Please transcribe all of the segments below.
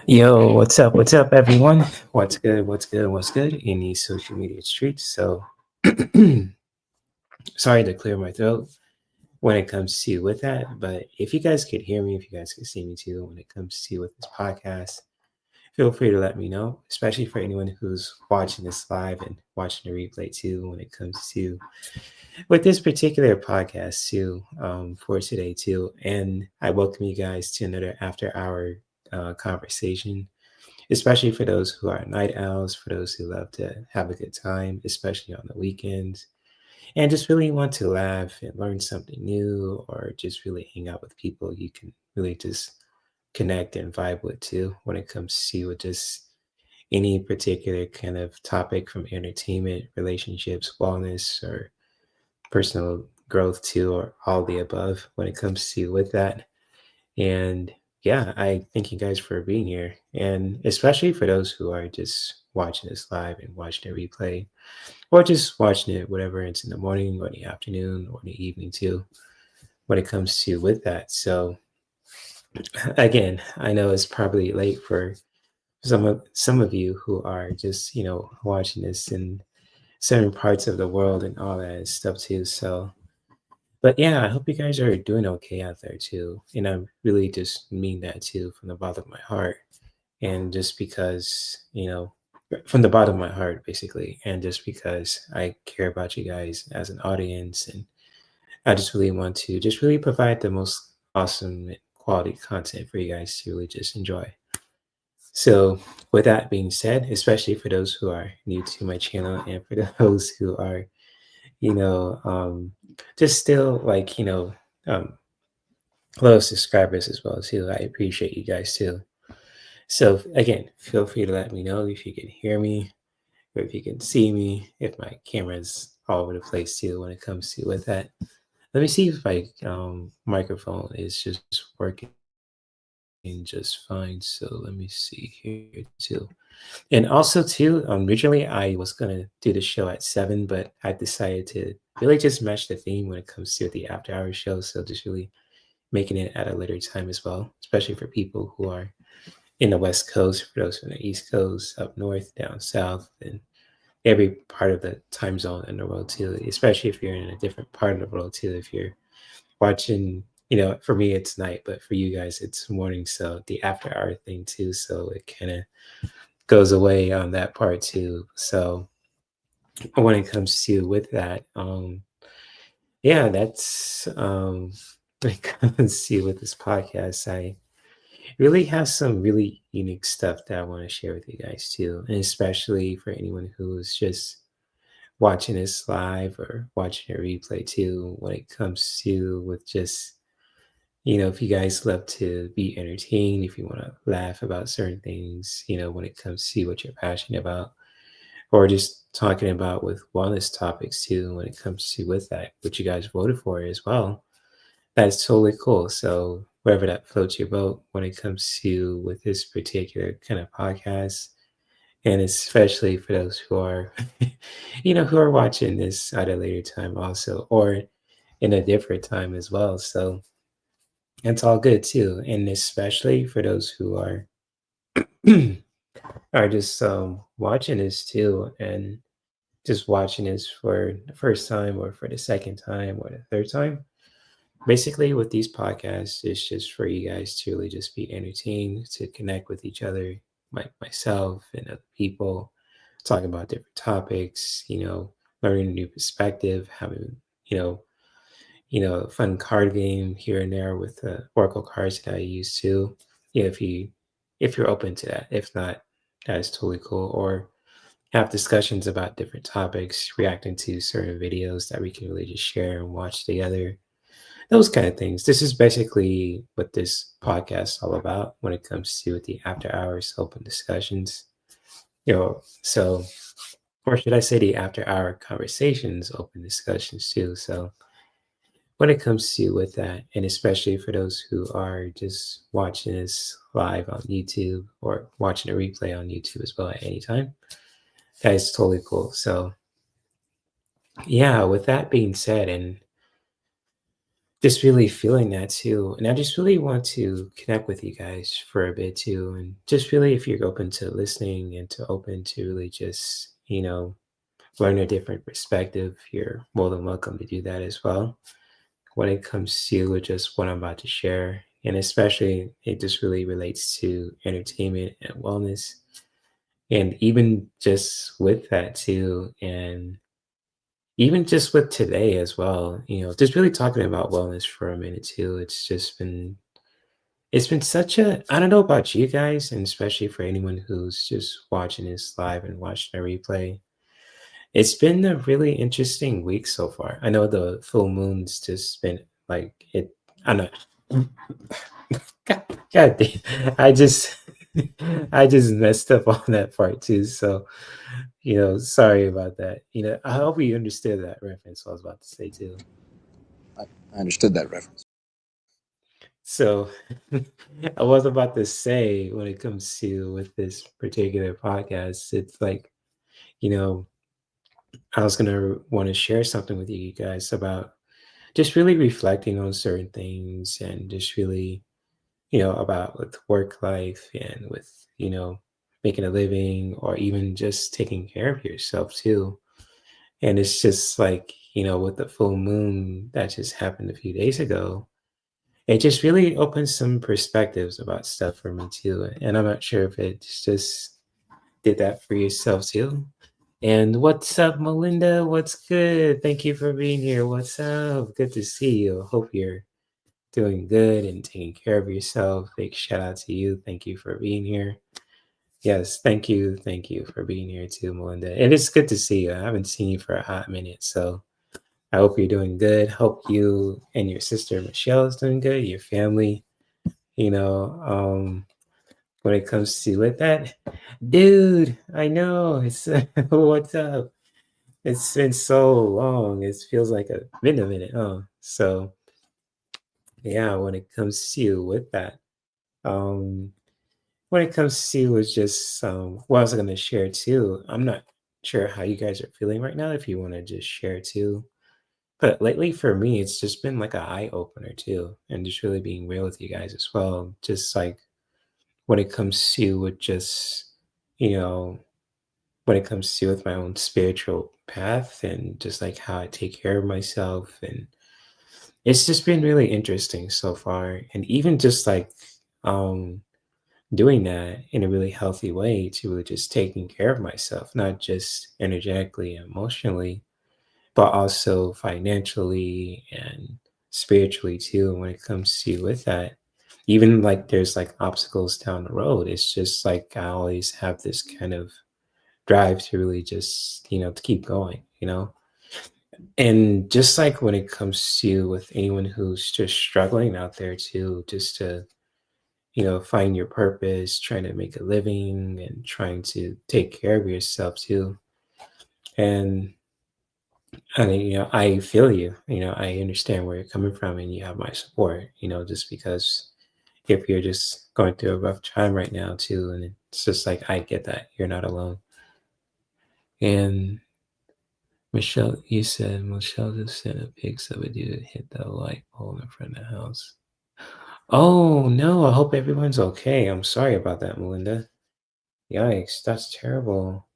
Yo, what's up? What's up, everyone? What's good? What's good? What's good in these social media streets? So, sorry to clear my throat when it comes to with that, but if you guys could hear me, if you guys could see me too, when it comes to with this podcast, feel free to let me know, especially for anyone who's watching this live and watching the replay too, when it comes to with this particular podcast too, for today too. And I welcome you guys to another after hour conversation, especially for those who are night owls, for those who love to have a good time, especially on the weekends, and just really want to laugh and learn something new, or just really hang out with people you can really just connect and vibe with too when it comes to just any particular kind of topic from entertainment, relationships, wellness, or personal growth too, or all the above when it comes to with that. And yeah, I thank you guys for being here. And especially for those who are just watching this live and watching the replay, or just watching it, whatever it's in the morning or the afternoon or the evening too, when it comes to with that. So again, I know it's probably late for some of you who are just, watching this in certain parts of the world and all that stuff too. So but yeah, I hope you guys are doing okay out there too. And I really just mean that too from the bottom of my heart. And just because, from the bottom of my heart, basically. And just because I care about you guys as an audience. And I just really want to just really provide the most awesome quality content for you guys to really just enjoy. So, with that being said, especially for those who are new to my channel and for those who are, you know, um, just still like, hello subscribers as well too. I appreciate you guys too. So again, feel free to let me know if you can hear me or if you can see me, if my camera's all over the place too when it comes to with that. Let me see if my microphone is just working just fine. So let me see here too. And also too, originally I was gonna do the show at 7, but I decided to really just match the theme when it comes to the after hours show. So just really making it at a later time as well, especially for people who are in the West Coast, for those from the East Coast, up north, down south, and every part of the time zone in the world too, especially if you're in a different part of the world too. If you're watching, for me it's night, but for you guys it's morning. So the after hour thing too. So it kind of goes away on that part too. So when it comes to with that, yeah, that's when it comes to with this podcast, I really have some really unique stuff that I want to share with you guys too. And especially for anyone who's just watching this live or watching a replay too, when it comes to with just, if you guys love to be entertained, if you want to laugh about certain things, when it comes to what you're passionate about, or just talking about with wellness topics too, when it comes to with that, what you guys voted for as well. That's totally cool. So wherever that floats your boat when it comes to with this particular kind of podcast, and especially for those who are, who are watching this at a later time also, or in a different time as well. So it's all good too. And especially for those who are are just watching this too, and just watching this for the first time or for the second time or the third time. Basically, with these podcasts, it's just for you guys to really just be entertained, to connect with each other, myself and other people, talking about different topics, learning a new perspective, having, you know, a fun card game here and there with the Oracle cards that I use too. Yeah, if you're open to that. If not, that is totally cool. Or have discussions about different topics, reacting to certain videos that we can really just share and watch together, those kind of things. This is basically what this podcast is all about when it comes to the after hours open discussions. So or should I say the after hour conversations, open discussions too. So when it comes to with that, and especially for those who are just watching this live on YouTube or watching a replay on YouTube as well at any time, that is totally cool. So yeah, with that being said, and just really feeling that too. And I just really want to connect with you guys for a bit too. And just really, if you're open to listening and to open to really just, learn a different perspective, you're more than welcome to do that as well when it comes to just what I'm about to share. And especially, it just really relates to entertainment and wellness. And even just with that too, and even just with today as well, just really talking about wellness for a minute too. It's been such a, I don't know about you guys, and especially for anyone who's just watching this live and watching a replay. It's been a really interesting week so far. I know the full moon's just been like it. I don't know. God, God damn. I just messed up on that part too. So, sorry about that. I hope you understood that reference I was about to say too. I understood that reference. So I was about to say when it comes to with this particular podcast, it's like, you know, I was gonna want to share something with you guys about just really reflecting on certain things and just really, about with work life and with, making a living or even just taking care of yourself too. And it's just like, with the full moon that just happened a few days ago, it just really opens some perspectives about stuff for me too. And I'm not sure if it just did that for yourself too. And what's up, Melinda? What's good? Thank you for being here. What's up? Good to see you. Hope you're doing good and taking care of yourself. Big shout out to you. Thank you for being here. Yes, thank you. Thank you for being here too, Melinda. And it's good to see you. I haven't seen you for a hot minute. So I hope you're doing good. Hope you and your sister Michelle is doing good. Your family, you know, um, when it comes to with that, dude, I know it's what's up. It's been so long. It feels like been a minute, huh? So yeah, when it comes to with that, um, when it comes to is just what I was gonna share too. I'm not sure how you guys are feeling right now. If you want to just share too, but lately for me, it's just been like an eye opener too, and just really being real with you guys as well. Just like when it comes to with just you know when it comes to with my own spiritual path and just like how I take care of myself, and it's just been really interesting so far. And even just like um doing that in a really healthy way to really just taking care of myself, not just energetically and emotionally, but also financially and spiritually too when it comes to with that. Even like there's like obstacles down the road. It's just like I always have this kind of drive to really just, to keep going. And just like when it comes to with anyone who's just struggling out there too, just to, find your purpose, trying to make a living and trying to take care of yourself too. And I mean, I feel you. I understand where you're coming from and you have my support, just because if you're just going through a rough time right now too, and it's just like I get that. You're not alone. And Michelle, you said Michelle just sent a pics of a dude that hit the light pole in front of the house. Oh no, I hope everyone's okay. I'm sorry about that, Melinda. Yikes, that's terrible.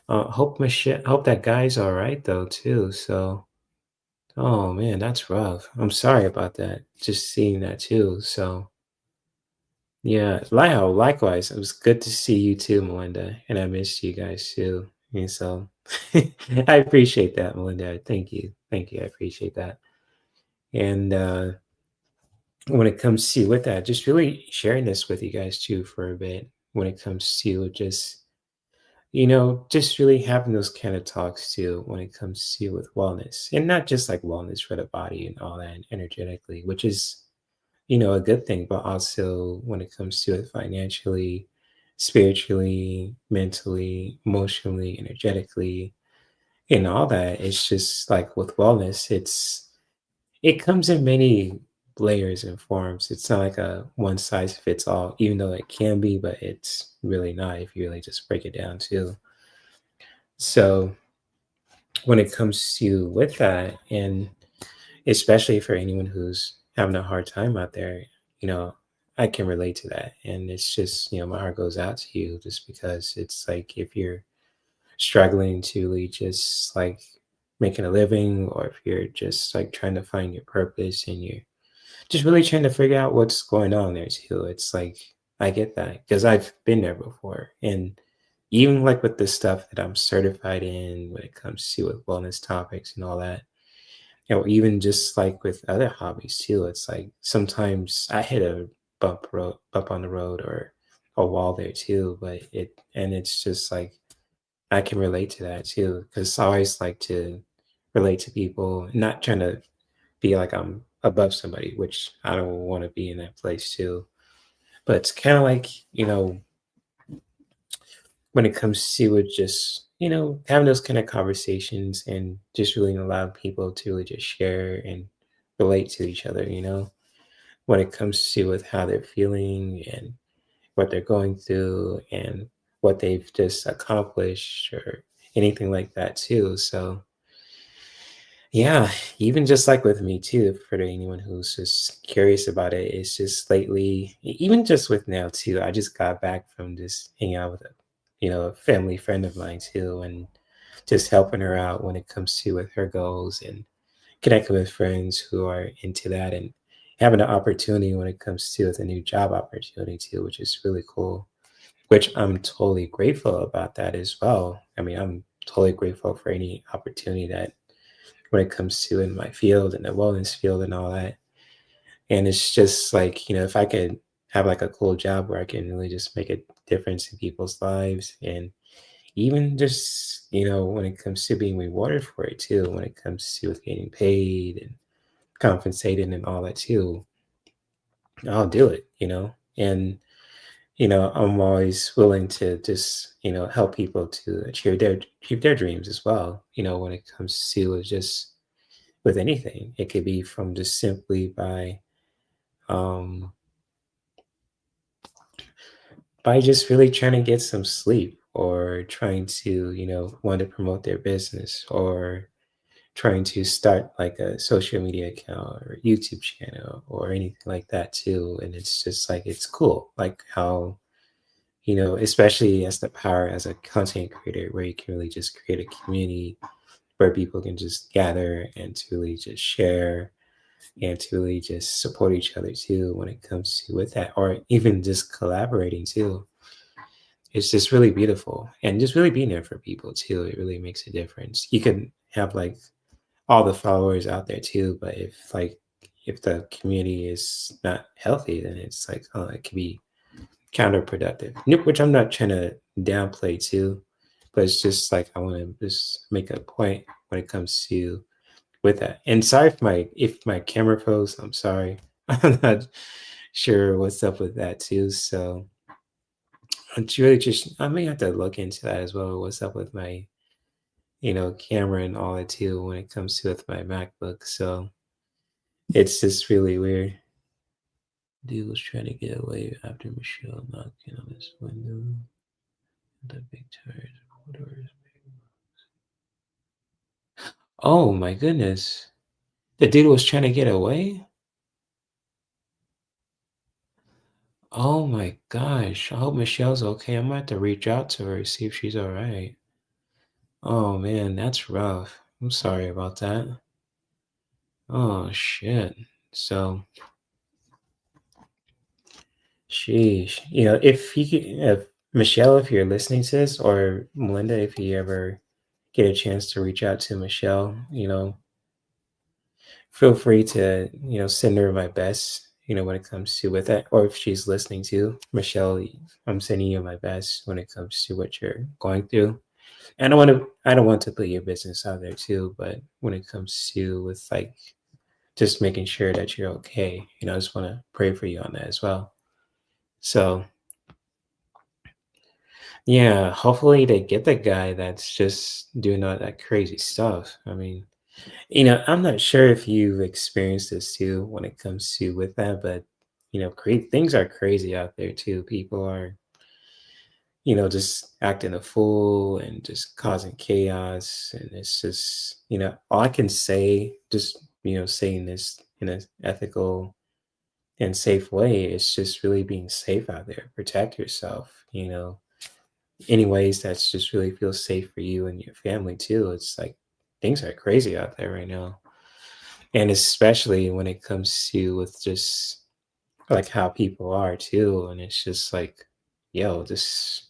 Hope that guy's all right though too. So, oh man, that's rough. I'm sorry about that. Just seeing that too. So, yeah, likewise. It was good to see you too, Melinda, and I missed you guys too. And so, I appreciate that, Melinda. Thank you. I appreciate that. And when it comes to with that, just really sharing this with you guys too for a bit. When it comes to just just really having those kind of talks too when it comes to with wellness, and not just like wellness for the body and all that and energetically, which is, a good thing, but also when it comes to it financially, spiritually, mentally, emotionally, energetically, and all that. It's just like with wellness, it comes in many layers and forms. It's not like a one size fits all, even though it can be, but it's really not if you really just break it down too. So when it comes to with that, and especially for anyone who's having a hard time out there, you know, I can relate to that. And it's just, my heart goes out to you just because it's like if you're struggling to really just like making a living, or if you're just like trying to find your purpose and you're just really trying to figure out what's going on there too. It's like I get that because I've been there before. And even like with the stuff that I'm certified in when it comes to with wellness topics and all that, even just like with other hobbies too, it's like sometimes I hit a bump on the road or a wall there too, but it's just like I can relate to that too because I always like to relate to people, not trying to be like I'm above somebody, which I don't want to be in that place too. But it's kind of like, when it comes to it, just, having those kind of conversations and just really allowing people to really just share and relate to each other, when it comes to with how they're feeling and what they're going through and what they've just accomplished or anything like that too. So yeah, even just like with me too, for anyone who's just curious about it, it's just lately, even just with now too, I just got back from just hanging out with a family friend of mine too, and just helping her out when it comes to with her goals and connecting with friends who are into that and having an opportunity when it comes to with a new job opportunity too, which is really cool. Which I'm totally grateful about that as well. I mean, I'm totally grateful for any opportunity that when it comes to in my field and the wellness field and all that. And it's just like, if I could have like a cool job where I can really just make a difference in people's lives and even just, when it comes to being rewarded for it too, when it comes to getting paid and compensated and all that too, I'll do it, And I'm always willing to just, help people to achieve their dreams as well, when it comes to just with anything. It could be from just simply um by just really trying to get some sleep or trying to, want to promote their business or trying to start like a social media account or YouTube channel or anything like that too. And it's just like it's cool. Like how, especially as the power as a content creator where you can really just create a community where people can just gather and to really just share and to really just support each other too when it comes to with that or even just collaborating too. It's just really beautiful and just really being there for people too. It really makes a difference. You can have like all the followers out there too, but if the community is not healthy, then it's like, oh, it can be counterproductive. Which I'm not trying to downplay too, but it's just like I want to just make a point when it comes to with that. And sorry if my camera froze. I'm sorry. I'm not sure what's up with that too. So it's really just I may have to look into that as well. What's up with my camera and all that too when it comes to with my MacBook. So it's just really weird. Dude was trying to get away after Michelle knocked in on his window. The big tires. Whatever. Oh my goodness. The dude was trying to get away? Oh my gosh. I hope Michelle's okay. I'm gonna have to reach out to her, see if she's all right. Oh man, that's rough. I'm sorry about that. Oh shit. So, sheesh. If Michelle, if you're listening to this, or Melinda, if you ever get a chance to reach out to Michelle, feel free to, send her my best, when it comes to with that. Or if she's listening to Michelle, I'm sending you my best when it comes to what you're going through. And I don't want to put your business out there too, but when it comes to with like just making sure that you're okay, I just want to pray for you on that as well. So yeah, hopefully they get the guy that's just doing all that crazy stuff. I mean, I'm not sure if you've experienced this too when it comes to with that, but things are crazy out there too. People are, just acting a fool and just causing chaos. And it's just, all I can say, just saying this in an ethical and safe way. It's just really being safe out there. Protect yourself, any ways that's just really feels safe for you and your family too. It's like things are crazy out there right now. And especially when it comes to with just like how people are too. And it's just like, yo, this,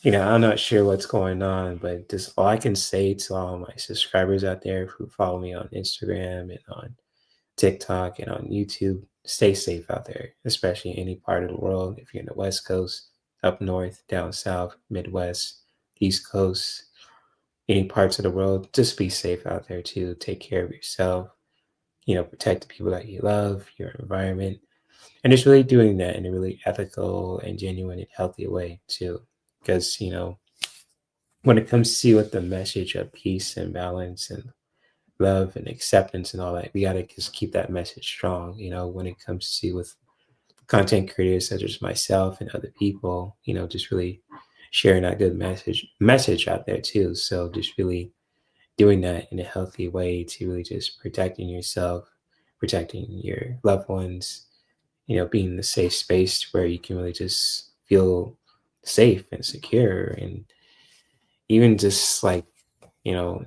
I'm not sure what's going on, but just all I can say to all my subscribers out there who follow me on Instagram and on TikTok and on YouTube, stay safe out there, especially in any part of the world. If you're in the West Coast, up north, down south, Midwest, East Coast, any parts of the world, just be safe out there too. Take care of yourself, protect the people that you love, your environment, and it's really doing that in a really ethical and genuine and healthy way too. Because, when it comes to with the message of peace and balance and love and acceptance and all that, we gotta just keep that message strong, when it comes to with content creators such as myself and other people, just really sharing that good message out there too. So just really doing that in a healthy way to really just protecting yourself, protecting your loved ones, being in the safe space where you can really just feel safe and secure. And even just like, you know,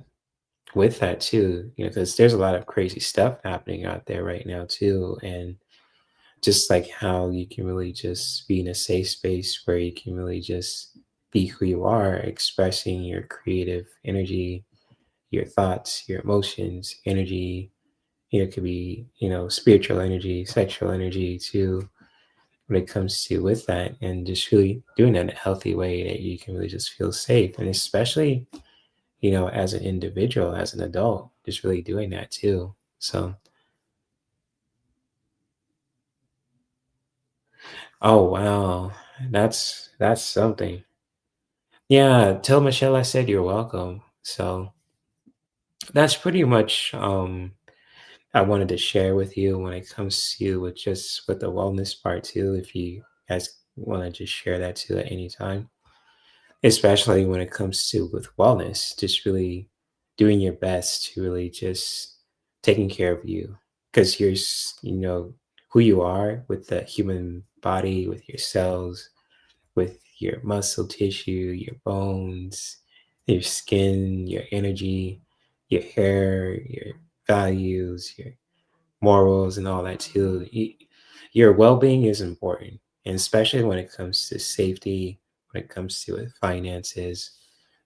with that too, because there's a lot of crazy stuff happening out there right now too. And just like how you can really just be in a safe space where you can really just be who you are, expressing your creative energy, your thoughts, your emotions, energy. It could be, spiritual energy, sexual energy too, when it comes to with that, and just really doing that in a healthy way that you can really just feel safe. And especially, as an individual, as an adult, just really doing that too. So, oh wow, that's something. Yeah, tell Michelle I said you're welcome. So that's pretty much I wanted to share with you when it comes to with just with the wellness part too. If you guys want to just share that too at any time, especially when it comes to with wellness, just really doing your best to really just taking care of you because who you are with the human body, with your cells, with your muscle tissue, your bones, your skin, your energy, your hair, your values, your morals, and all that too. Your well-being is important, and especially when it comes to safety, when it comes to finances,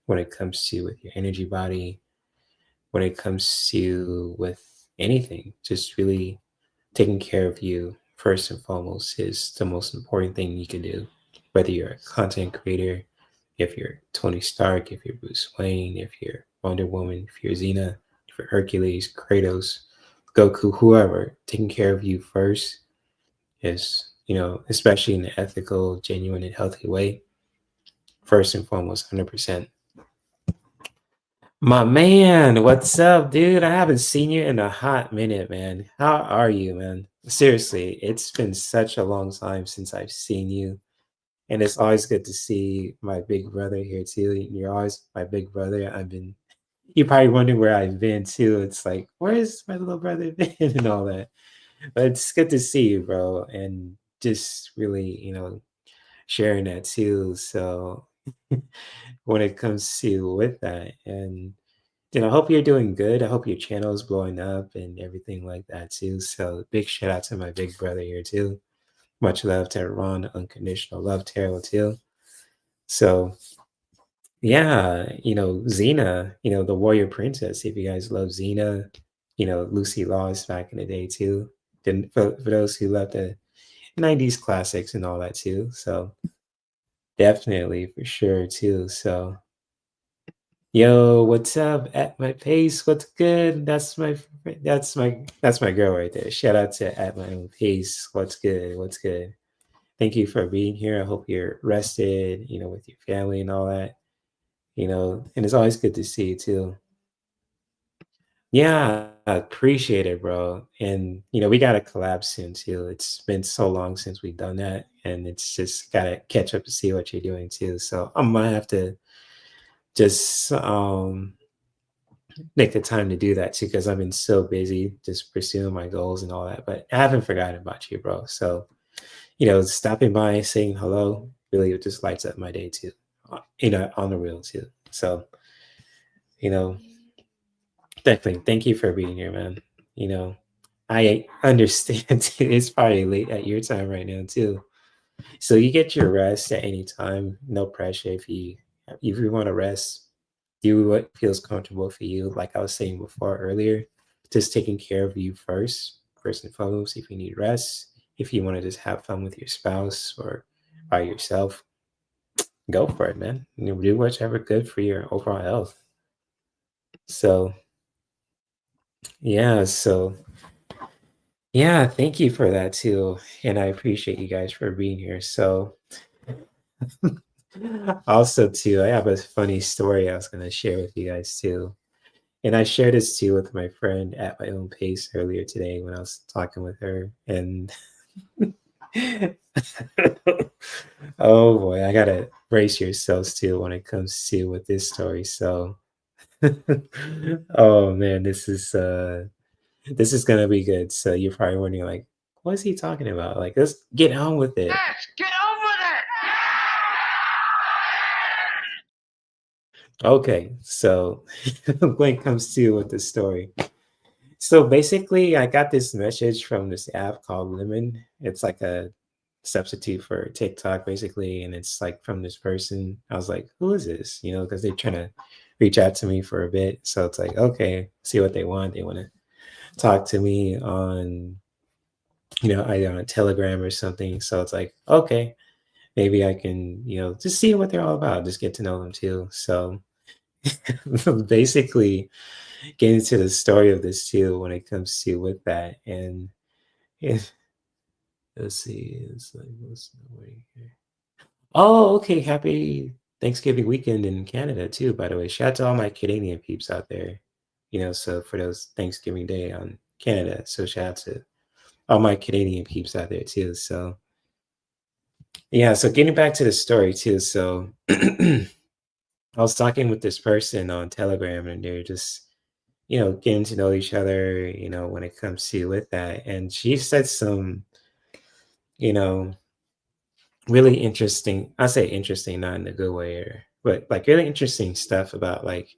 when it comes to with your energy body, when it comes to with anything, just really taking care of you first and foremost is the most important thing you can do. Whether you're a content creator, if you're Tony Stark, if you're Bruce Wayne, if you're Wonder Woman, if you're Xena, if you're Hercules, Kratos, Goku, whoever, taking care of you first is, especially in an ethical, genuine, and healthy way, first and foremost, 100%. My man, what's up, dude? I haven't seen you in a hot minute, man. How are you, man? Seriously, it's been such a long time since I've seen you. And it's always good to see my big brother here too. You're always my big brother. You probably wondering where I've been too. It's like, where's my little brother been and all that. But it's good to see you, bro. And just really, sharing that too. So when it comes to with that, and I hope you're doing good. I hope your channel is blowing up and everything like that too. So big shout out to my big brother here too. Much love to Ron, Unconditional Love Tarot too. So yeah, Xena, the warrior princess. If you guys love Xena, Lucy Laws back in the day too. Then for those who love the 90s classics and all that too. So definitely for sure too. So yo, what's up at my pace? What's good? That's my girl right there. Shout out to at my own pace. What's good? What's good? Thank you for being here. I hope you're rested, with your family and all that. And it's always good to see you too. Yeah, I appreciate it, bro. And we gotta collab soon too. It's been so long since we've done that, and it's just gotta catch up to see what you're doing too. So I'm gonna have to just make the time to do that too because I've been so busy just pursuing my goals and all that. But I haven't forgotten about you, bro. So, stopping by, saying hello, really it just lights up my day too. On the real too. So, you know, definitely thank you for being here, man. You know, I understand too, it's probably late at your time right now too. So you get your rest at any time, no pressure. If you want to rest, do what feels comfortable for you. Like I was saying before earlier, just taking care of you first and foremost. If you need rest, if you want to just have fun with your spouse or by yourself, go for it, man. Do whatever good for your overall health. So yeah, yeah, thank you for that too, and I appreciate you guys for being here. So also too, I have a funny story I was going to share with you guys too. And I shared this too with my friend at my own pace earlier today when I was talking with her. And oh boy, I gotta brace yourselves too when it comes to with this story. So oh man, this is gonna be good. So you're probably wondering like, what is he talking about? Like, let's get on with it. Yes, get on with it. Okay, so when it comes to with the story, so basically, I got this message from this app called Lemon. It's like a substitute for TikTok, basically, and it's like from this person. I was like, "Who is this?" Because they're trying to reach out to me for a bit. So it's like, okay, see what they want. They want to talk to me on, either on Telegram or something. So it's like, okay, maybe I can, just see what they're all about, just get to know them too. So basically, getting to the story of this too when it comes to with that and if let's see it's like what's the wording here. Oh, okay, happy Thanksgiving weekend in Canada too, by the way. Shout out to all my Canadian peeps out there, so for those Thanksgiving day on Canada, so shout out to all my Canadian peeps out there too. So yeah, so getting back to the story too, so I was talking with this person on Telegram and they're just getting to know each other, when it comes to with that. And she said some, you know, really interesting, I say interesting, not in a good way, but like really interesting stuff about like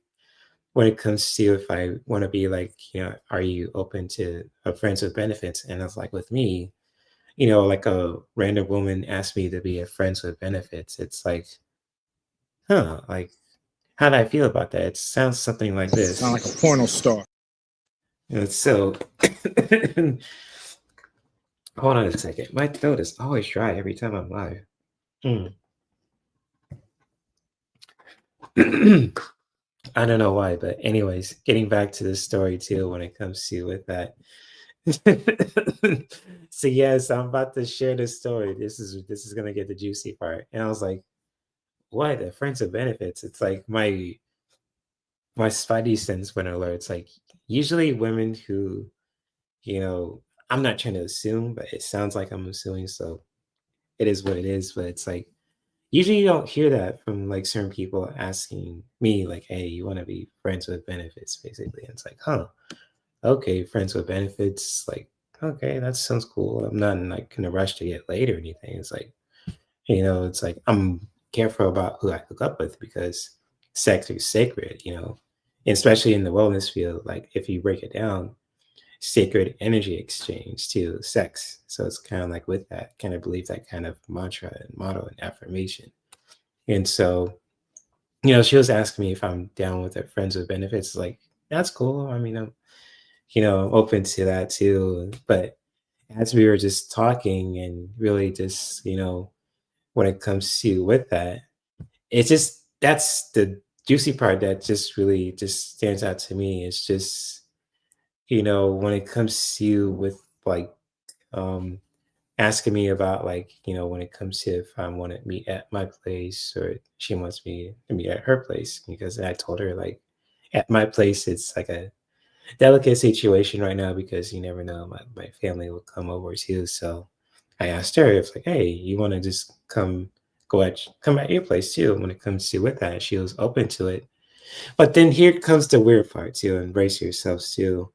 when it comes to if I want to be like, are you open to friends with benefits? And I was like, with me, like a random woman asked me to be a friends with benefits. It's like, huh, like how do I feel about that? It sounds something like this. Sound like a porno star. So hold on a second. My throat is always dry every time I'm live. I don't know why, but anyways, getting back to the story too when it comes to with that. So yes, I'm about to share this story. This is gonna get the juicy part. And I was like, what? The friends of benefits. It's like my spidey sense went alert. It's like usually women who, you know, I'm not trying to assume, but it sounds like I'm assuming, so it is what it is. But it's like usually you don't hear that from like certain people asking me like, hey, you want to be friends with benefits, basically. And it's like, huh, okay, friends with benefits, like, okay, that sounds cool. I'm not like in a rush to get laid or anything. It's like, it's like I'm careful about who I hook up with because sex is sacred, especially in the wellness field. Like if you break it down, sacred energy exchange to sex. So it's kind of like with that, kind of believe that kind of mantra and motto and affirmation. And so, she was asking me if I'm down with it, friends with benefits. Like, that's cool. I mean, I'm, open to that too. But as we were just talking and really just, when it comes to with that, it's just that's the juicy part that just really just stands out to me. It's just, when it comes to with like um asking me about like, when it comes to if I want to meet at my place or she wants me to meet at her place, because I told her like at my place it's like a delicate situation right now because you never know my family will come over too. So I asked her if like, hey, you want to just come at your place too when it comes to with that. She was open to it. But then here comes the weird part too. Embrace yourselves too.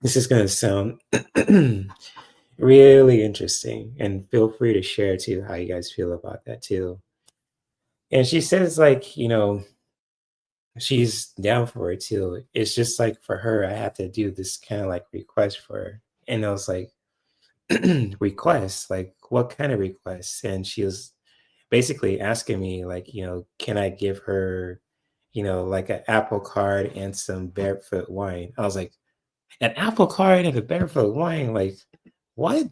This is gonna sound really interesting, and feel free to share too how you guys feel about that too. And she says like, she's down for it too. It's just like for her, I have to do this kind of like request for her. And I was like, request, like what kind of requests? And she was basically asking me, like, can I give her, like an apple card and some barefoot wine? I was like, an apple card and a barefoot wine? Like, what?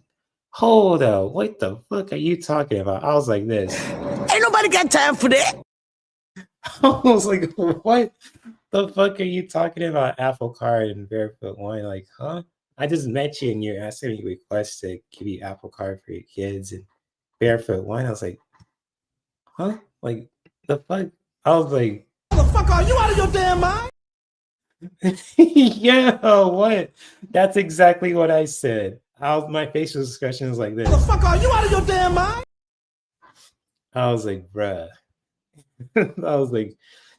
Hold up, what the fuck are you talking about? I was like this. Ain't nobody got time for that. I was like, what the fuck are you talking about? Apple card and barefoot wine? Like, huh? I just met you and you're asking me requests to give you apple card for your kids and barefoot wine. I was like, huh? Like, the fuck? I was like, The fuck are you out of your damn mind? yeah, what? That's exactly what I said. My facial expression was like this. The fuck are you out of your damn mind? I was like, bruh. I was like,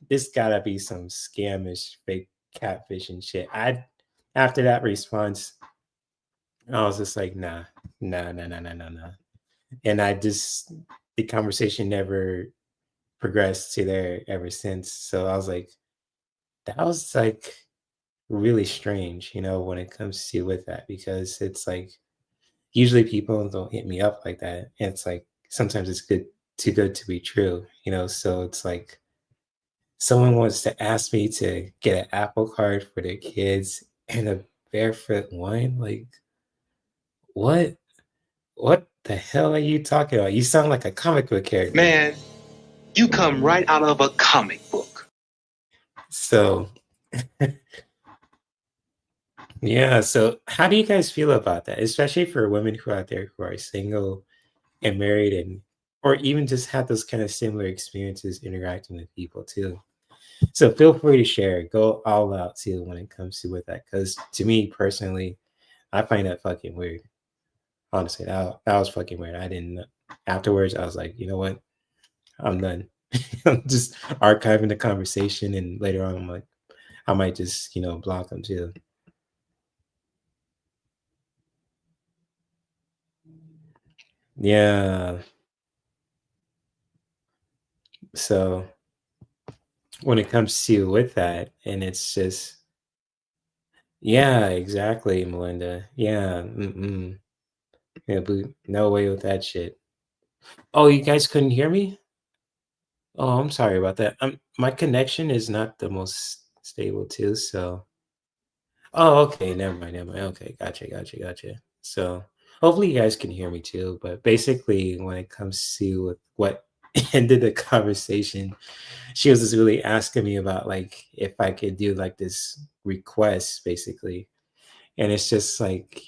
this gotta be some scamish fake catfish and shit. After that response, I was just like, nah, nah, nah, nah, nah, nah, nah. And the conversation never progressed to there ever since. So I was like, that was like really strange, when it comes to with that, because it's like usually people don't hit me up like that. And it's like sometimes it's too good to be true, so it's like someone wants to ask me to get an apple card for their kids and a barefoot wine. Like, what? What the hell are you talking about? You sound like a comic book character. Man, you come right out of a comic book. So, yeah. So, how do you guys feel about that? Especially for women who are out there who are single and married, or even just have those kind of similar experiences interacting with people too. So feel free to share. Go all out too when it comes to with that. Because to me personally, I find that fucking weird. Honestly, that was fucking weird. I didn't. Afterwards, I was like, you know what? I'm done. I'm just archiving the conversation, and later on, I'm like, I might just block them too. Yeah. So when it comes to with that, and it's just, yeah, exactly, Melinda. Yeah. Mm-mm. Yeah, but no way with that shit. Oh, you guys couldn't hear me? Oh, I'm sorry about that. My connection is not the most stable too, so. Oh, okay, never mind, never mind. Okay, gotcha. So hopefully you guys can hear me too. But basically, when it comes to what ended the conversation, she was just really asking me about like if I could do like this request, basically. And it's just like,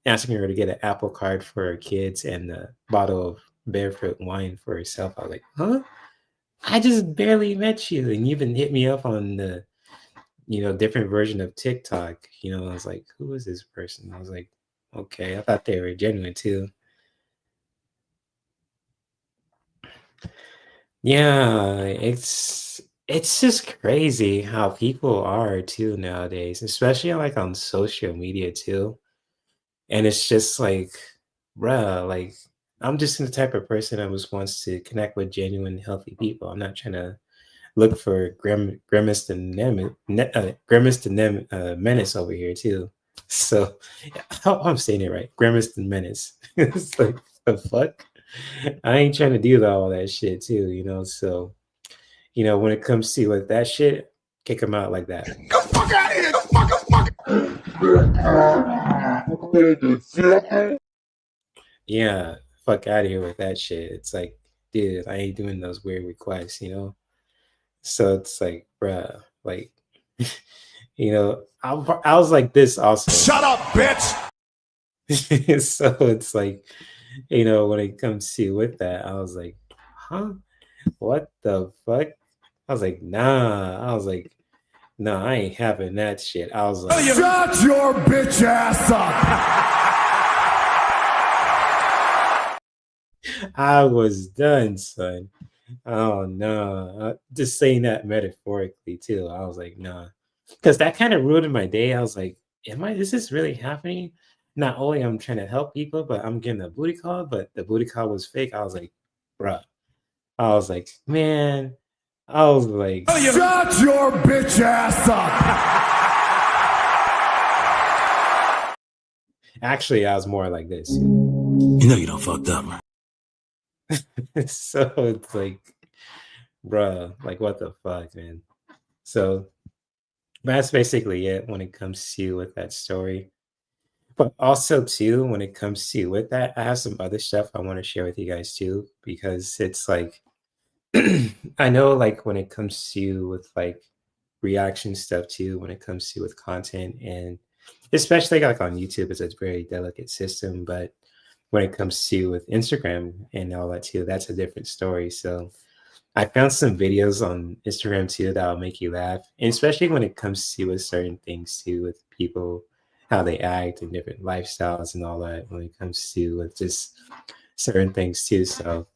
asking her to get an Apple card for her kids and a bottle of barefoot wine for herself. I was like, huh? I just barely met you, and you've been hit me up on the, different version of TikTok. I was like, who is this person? I was like, okay, I thought they were genuine too. Yeah, it's just crazy how people are too nowadays, especially like on social media too. And it's just like, bruh, like I'm just the type of person that just wants to connect with genuine, healthy people. I'm not trying to look for grimace and menace over here too. So I hope I'm saying it right. Grimace and menace. It's like the fuck. I ain't trying to do all that shit too, So when it comes to like that shit, kick them out like that. Go fuck out of here. Go fuck. Yeah, fuck out of here with that shit. It's like, dude, I ain't doing those weird requests. So it's like, bruh, like, I was like this also. Shut up, bitch. So it's like, when it comes to with that, I was like, huh? What the fuck? I was like, nah. I was like, no, I ain't having that shit. I was like, shut your bitch ass up. I was done, son. Oh no, just saying that metaphorically too. I was like, nah, because that kind of ruined my day. I was like, am I? Is this really happening? Not only I'm trying to help people, but I'm getting a booty call. But the booty call was fake. I was like, bruh. I was like, man. I was like, Shut your bitch ass up. actually, I was more like this. You know you don't fucked up. So it's like, bruh, like what the fuck, man. So that's basically it when it comes to with that story. But also too, when it comes to with that, I have some other stuff I want to share with you guys too, because it's like I know like when it comes to with like reaction stuff too, when it comes to with content and especially like on YouTube, it's a very delicate system, but when it comes to with Instagram and all that too, that's a different story. So I found some videos on Instagram too that'll make you laugh, and especially when it comes to with certain things too, with people, how they act and different lifestyles and all that. When it comes to with just certain things too. So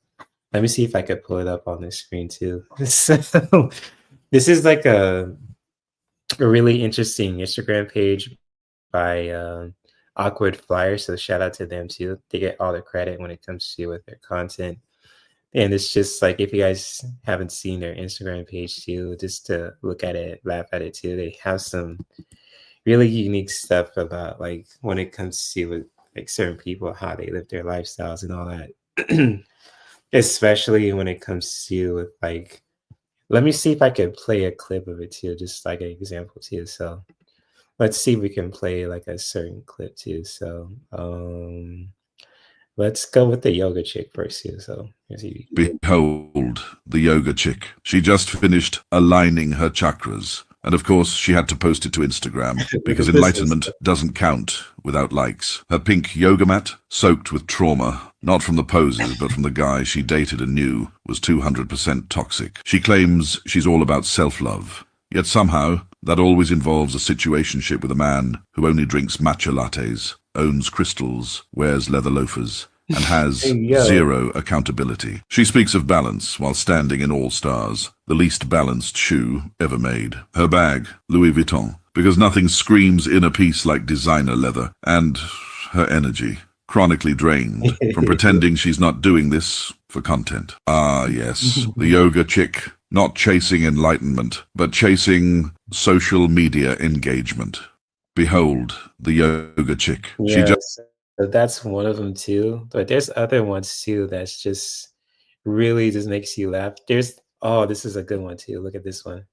let me see if I could pull it up on the screen too. So this is like a really interesting Instagram page by Awkward Flyer. So shout out to them too. They get all the credit when it comes to with their content. And it's just like if you guys haven't seen their Instagram page too, just to look at it, laugh at it too. They have some really unique stuff about like when it comes to with like certain people, how they live their lifestyles and all that. Especially when it comes to with like let me see if I can play a clip of it too, just like an example too. So let's see if we can play like a certain clip too. So let's go with the yoga chick first too. So let's see. Behold, the yoga chick. She just finished aligning her chakras. And of course, she had to post it to Instagram because enlightenment doesn't count without likes. Her pink yoga mat, soaked with trauma, not from the poses, but from the guy she dated and knew was 200% toxic. She claims she's all about self-love. Yet somehow, that always involves a situationship with a man who only drinks matcha lattes, owns crystals, wears leather loafers, and has zero accountability. She speaks of balance while standing in All Stars, the least balanced shoe ever made. Her bag, Louis Vuitton, because nothing screams inner peace like designer leather, and her energy, chronically drained from pretending she's not doing this for content. Ah, yes, the yoga chick, not chasing enlightenment, but chasing social media engagement. Behold, the yoga chick. She just So that's one of them too. But there's other ones too that's just really just makes you laugh. There's this is a good one too. Look at this one.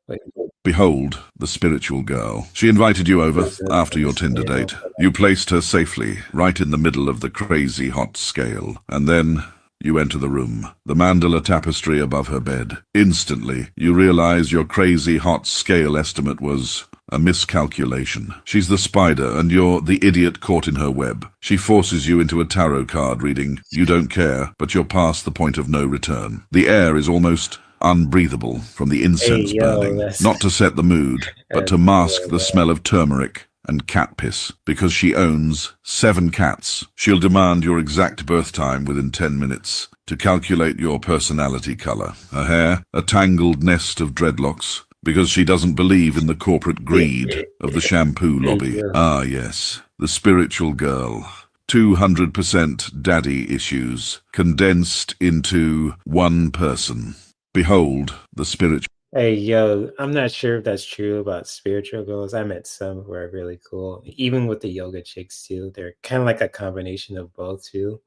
Wait, Behold, the spiritual girl. She invited you over after your Tinder date. You placed her safely, right in the middle of the crazy hot scale. And then you enter the room, the mandala tapestry above her bed. Instantly, you realize your crazy hot scale estimate was a miscalculation. She's the spider, and you're the idiot caught in her web. She forces you into a tarot card reading, you don't care, but you're past the point of no return. The air is almost unbreathable from the incense burning, not to set the mood, but to mask the smell of turmeric and cat piss. Because she owns 7 cats, she'll demand your exact birth time within 10 minutes to calculate your personality color. Her hair, a tangled nest of dreadlocks, because she doesn't believe in the corporate greed of the shampoo lobby. Ah, yes, the spiritual girl. 200% daddy issues condensed into one person. Behold, the spiritual. hey, yo, I'm not sure if that's true about spiritual girls. I met some who are really cool. Even with the yoga chicks too. They're kind of like a combination of both too.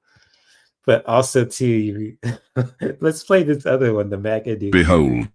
But also too, let's play this other one, the MAGA dude. Behold,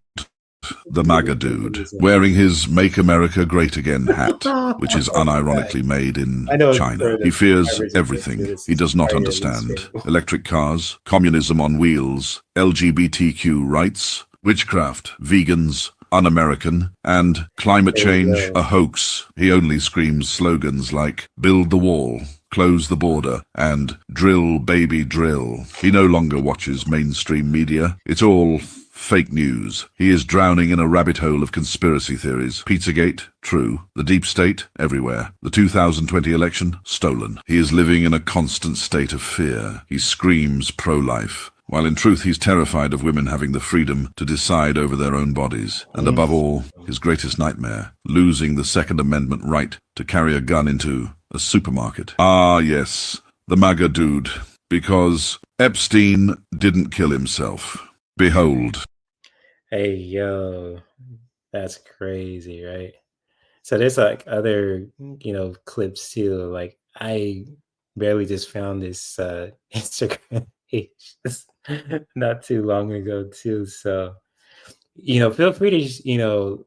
the MAGA dude, wearing his Make America Great Again hat, which is unironically made in China. He fears everything he does not understand. Electric cars, communism on wheels, LGBTQ rights, witchcraft, vegans, un-American, and climate change a hoax. He only screams slogans like, build the wall, close the border, and drill baby drill. He no longer watches mainstream media. It's all fake news. He is drowning in a rabbit hole of conspiracy theories. Pizzagate, true. The deep state, everywhere. The 2020 election, stolen. He is living in a constant state of fear. He screams pro-life, while in truth he's terrified of women having the freedom to decide over their own bodies, and above all, his greatest nightmare, losing the Second Amendment right to carry a gun into a supermarket. Ah, yes, the MAGA dude, because Epstein didn't kill himself. Behold. Hey, yo, that's crazy, right? So there's like other, clips too. Like I barely just found this Instagram page not too long ago too. So, feel free to just,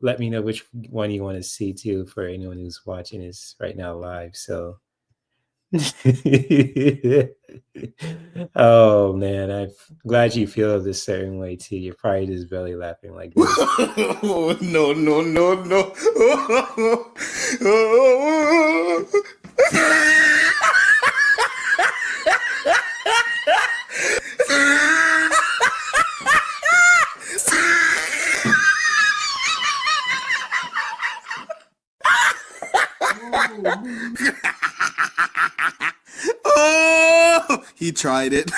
let me know which one you want to see too for anyone who's watching this right now live. So oh man, I'm glad you feel this certain way too. You're probably just belly laughing like this. Oh, no, no, no, no. Oh, he tried it.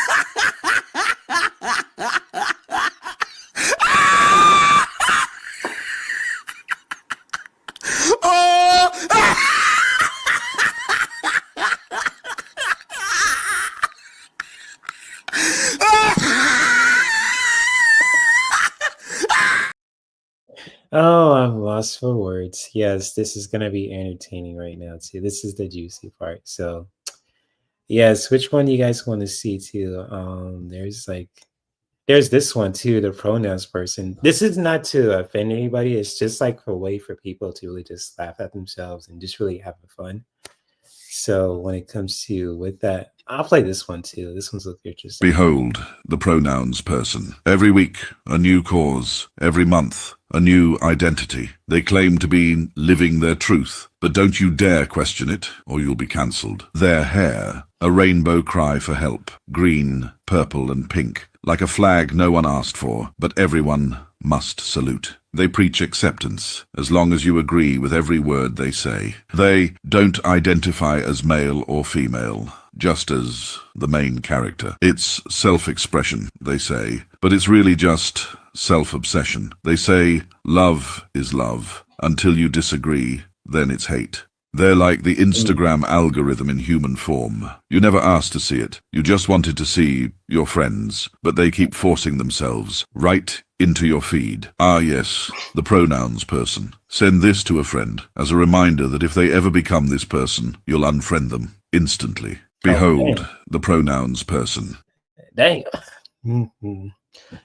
Oh, I'm lost for words. Yes, this is gonna be entertaining right now too. This is the juicy part. So yes, which one do you guys want to see too? There's this one too, the pronouns person. This is not to offend anybody. It's just like a way for people to really just laugh at themselves and just really having fun. So when it comes to with that, I'll play this one too. This one's look interesting. Behold, the pronouns person. Every week, a new cause. Every month, a new identity. They claim to be living their truth, but don't you dare question it, or you'll be cancelled. Their hair, a rainbow cry for help. Green, purple, and pink. Like a flag no one asked for, but everyone must salute. They preach acceptance, as long as you agree with every word they say. They don't identify as male or female, just as the main character. It's self-expression, they say, but it's really just self-obsession. They say love is love. Until you disagree, then it's hate. They're like the Instagram algorithm in human form. You never asked to see it. You just wanted to see your friends, but they keep forcing themselves right into your feed. Ah, yes, the pronouns person. Send this to a friend as a reminder that if they ever become this person, you'll unfriend them instantly. Behold, the pronouns person. Dang.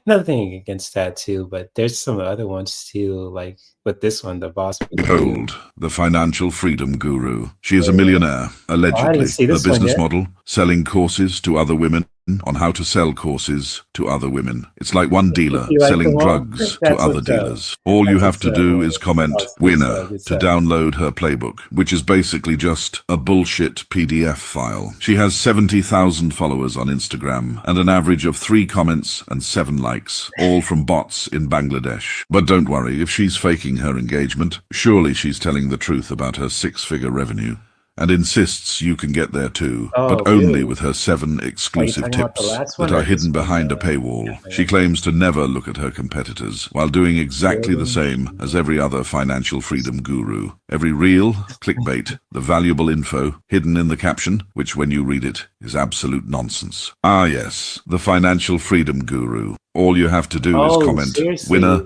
Nothing against that too, but there's some other ones too, like with this one, the boss. Behold, the financial freedom guru. She is a millionaire, allegedly. Her business model, selling courses to other women on how to sell courses to other women. It's like one dealer selling drugs to other dealers. All you have to do is comment winner to download her playbook, which is basically just a bullshit PDF file. She has 70,000 followers on Instagram and an average of 3 comments and 7 likes, all from bots in Bangladesh. But don't worry, if she's faking her engagement, surely she's telling the truth about her 6-figure revenue, and insists you can get there too, but only with her 7 exclusive tips that are hidden behind a paywall. She claims to never look at her competitors, while doing exactly the same as every other financial freedom guru. Every reel, clickbait, the valuable info hidden in the caption, which when you read it is absolute nonsense. Ah yes, the financial freedom guru. All you have to do is comment winner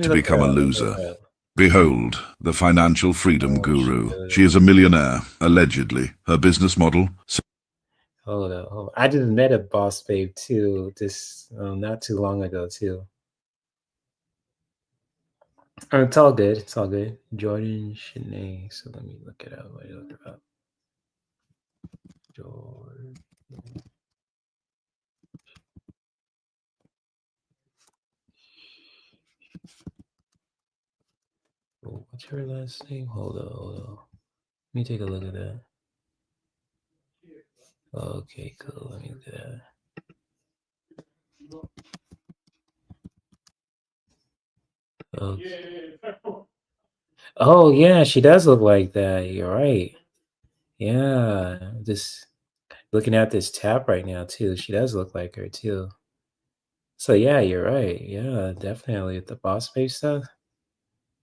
to become a loser. Behold, the financial freedom guru. She is a millionaire, allegedly. Her business model... Hold on. I just met a boss babe too, this not too long ago too. It's all good. It's all good. Jordan Shanae. So let me look it up. Jordan. Oh, what's her last name? Hold on. Let me take a look at that. Okay, cool. Let me look at that. Okay. Oh yeah, she does look like that. You're right. Yeah, just looking at this tap right now too. She does look like her too. So yeah, you're right. Yeah, definitely the boss babe stuff.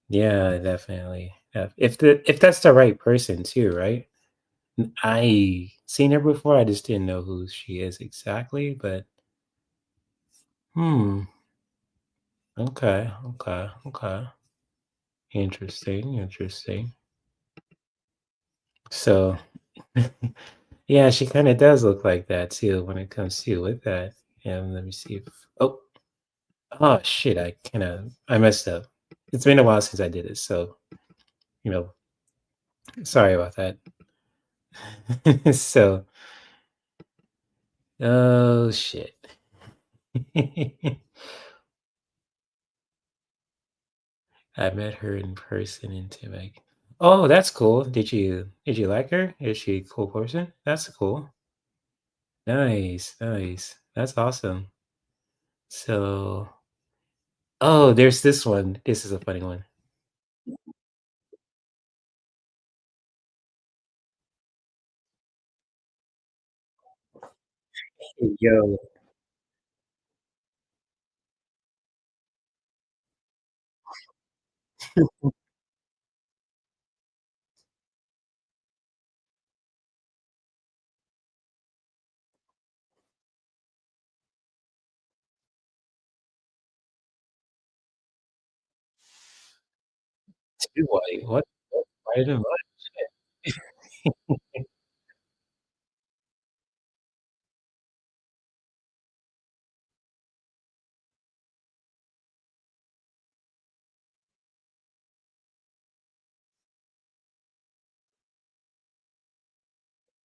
Yeah, definitely. If that's the right person too, right? I seen her before. I just didn't know who she is exactly, but hmm. Okay, okay, okay. Interesting, interesting. So yeah, she kind of does look like that too when it comes to with that. And let me see if oh oh shit, I messed up. It's been a while since I did it, so you know, sorry about that. So oh shit. I met her in person in Quebec. Oh, that's cool. Did you like her? Is she a cool person? That's cool. Nice, nice. That's awesome. So, oh, there's this one. This is a funny one. Yo, two white. What? White and what?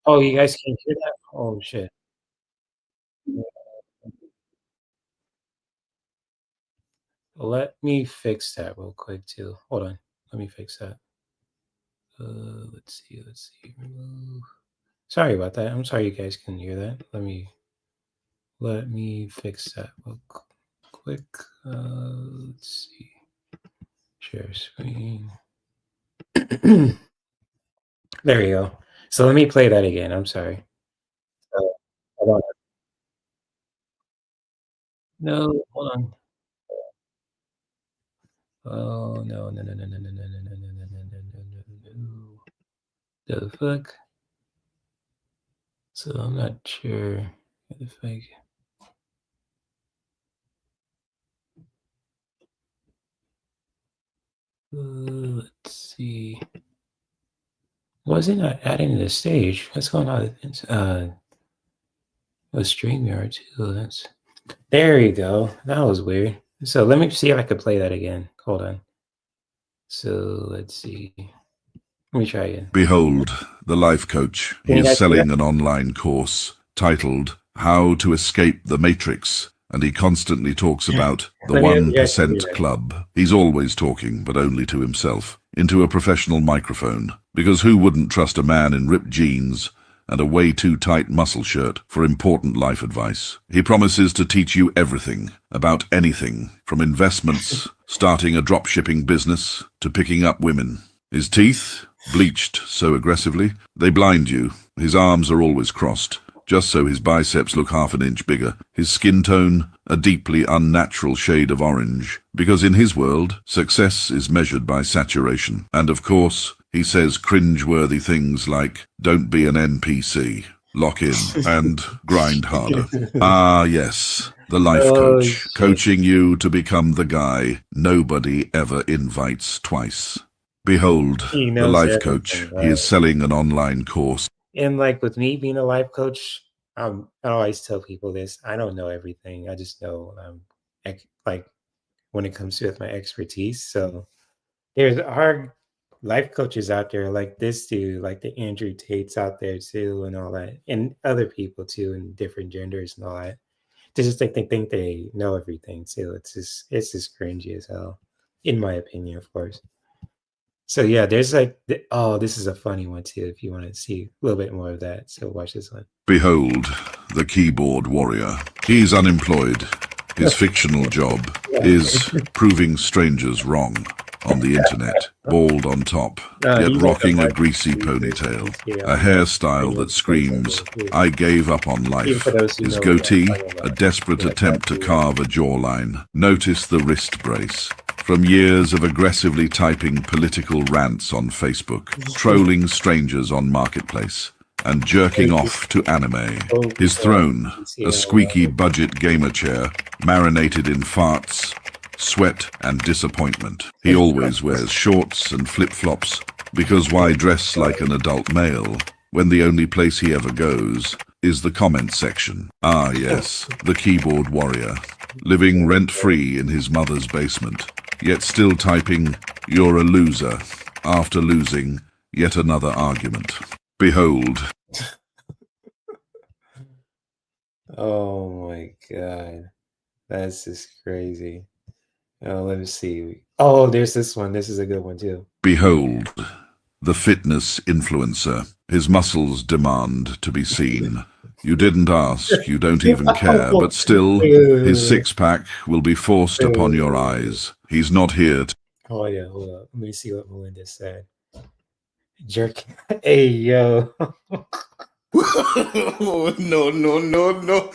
Oh, you guys can hear that? Oh shit. Let me fix that real quick too. Hold on. Let me fix that. Let's see. Let's see. Remove. Sorry about that. I'm sorry you guys can hear that. Let me fix that real quick. Let's see. Share screen. There you go. So let me play that again. I'm sorry. So, hold on. No, hold on. Oh no, no, no, no, no, no, no, no, no, no, no, no, no, no, no, no. The fuck? So I'm not sure if I let's see. Was it not adding the stage? What's going on? It's a StreamYard too. That's there you go. That was weird. So let me see if I could play that again. Hold on. So let's see. Let me try again. Behold, the life coach. Can He you is guys hear that? selling an online course titled How to Escape the Matrix, and he constantly talks about the Let me know if you guys can hear 1% that. club. He's always talking, but only to himself, into a professional microphone, because who wouldn't trust a man in ripped jeans and a way too tight muscle shirt for important life advice? He promises to teach you everything about anything, from investments, starting a drop shipping business, to picking up women. His teeth, bleached so aggressively, they blind you. His arms are always crossed, just so his biceps look half an inch bigger. His skin tone, a deeply unnatural shade of orange, because in his world, success is measured by saturation. And of course, he says cringe-worthy things like, don't be an NPC, lock in, and grind harder. Ah, yes, the life Oh coach, shit. coaching you to become the guy nobody ever invites twice. Behold, He the knows life coach. everything, He right? is selling an online course. And like with me being a life coach, I always tell people this. I don't know everything. I just know like when it comes to my expertise. So there's hard life coaches out there like this dude, like the Andrew Tates out there too, and all that, and other people too, and different genders and all that. They just think they think they know everything too. It's just cringy as hell, in my opinion, of course. So yeah, there's like oh, this is a funny one too. If you want to see a little bit more of that, so watch this one. Behold, the keyboard warrior. He's unemployed. His fictional job Yeah. is proving strangers wrong. on the internet, bald on top, yet rocking a greasy ponytail, a hairstyle that screams, "I gave up on life." His goatee, a desperate attempt to carve a jawline. Notice the wrist brace. From years of aggressively typing political rants on Facebook, trolling strangers on Marketplace, and jerking off to anime. His throne, a squeaky budget gamer chair, marinated in farts, sweat, and disappointment. He always wears shorts and flip-flops, because why dress like an adult male when the only place he ever goes is the comment section? Ah yes, the keyboard warrior, living rent-free in his mother's basement, yet still typing, "You're a loser," after losing yet another argument. Behold. Oh my god. That's just crazy. Oh, let me see. Oh, there's this one. This is a good one too. Behold, the fitness influencer. His muscles demand to be seen. You didn't ask, you don't even care, but still, his six-pack will be forced upon your eyes. He's not here to... Oh yeah, hold up. Let me see what Melinda said. Jerk. Hey, yo. Oh, no, no, no, no.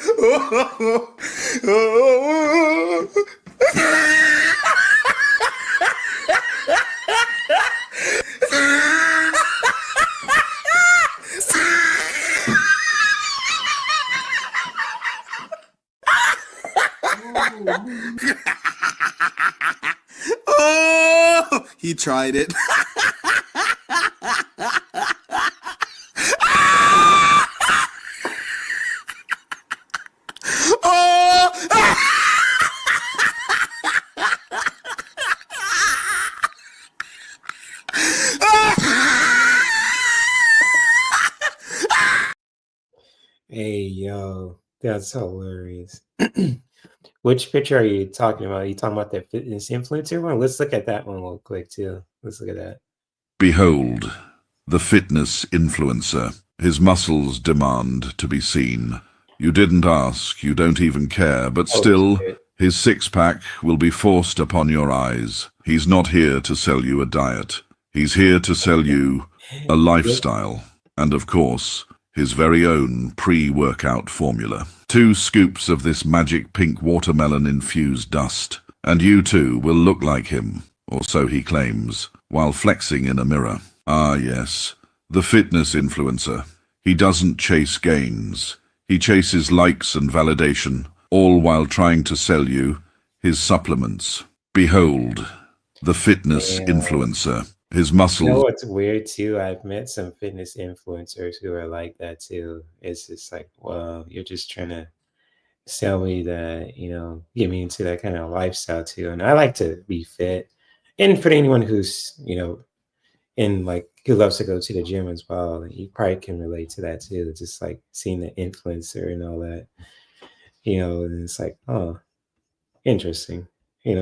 Oh, he tried it. Hey, yo. That's hilarious. Which picture are you talking about? Are you talking about the fitness influencer one? Let's look at that one real quick, too. Let's look at that. Behold, the fitness influencer. His muscles demand to be seen. You didn't ask, you don't even care, but still, his six-pack will be forced upon your eyes. He's not here to sell you a diet. He's here to sell you a lifestyle. And of course, his very own pre-workout formula. 2 scoops of this magic pink watermelon-infused dust, and you too will look like him, or so he claims, while flexing in a mirror. Ah yes, the fitness influencer. He doesn't chase gains. He chases likes and validation, all while trying to sell you his supplements. Behold, the fitness influencer. His muscles... You know what's weird too? I've met some fitness influencers who are like that too. It's just like, well, you're just trying to sell me that, get me into that kind of lifestyle too. And I like to be fit. And for anyone who's, in like who loves to go to the gym as well, you probably can relate to that too. Just like seeing the influencer and all that, and it's like, oh, interesting,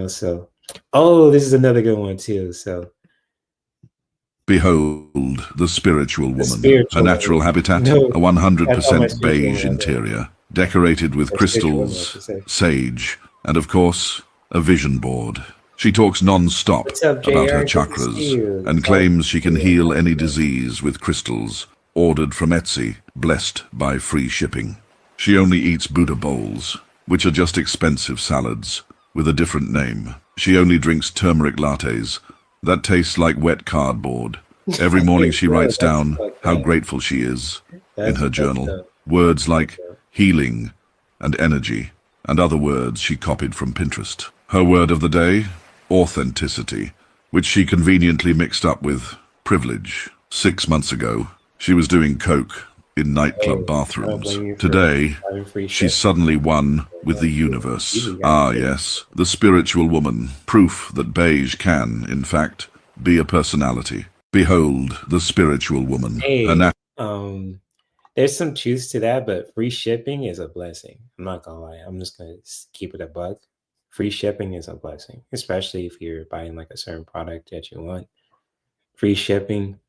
so, oh, this is another good one too. So, behold, the spiritual woman, spiritual a natural woman. habitat, No, a 100% that's how much beige you interior, decorated with The spiritual woman, crystals, like you said. sage, and of course, a vision board. She talks non-stop What's up, about her JR? Good to see chakras you. and claims she can heal any disease with crystals, ordered from Etsy, blessed by free shipping. She only eats Buddha bowls, which are just expensive salads, with a different name. She only drinks turmeric lattes that taste like wet cardboard. Every morning she writes down how grateful she is in her journal. Words like healing and energy, and other words she copied from Pinterest. Her word of the day, authenticity, which she conveniently mixed up with privilege. 6 months ago, she was doing coke in nightclub bathrooms. Today, she's suddenly one with the universe. Ah yes, the spiritual woman, proof that beige can, in fact, be a personality. Behold, the spiritual woman. Hey, there's some truth to that, but free shipping is a blessing. I'm not gonna lie. I'm just gonna keep it a buck. Free shipping is a blessing, especially if you're buying like a certain product that you want. Free shipping,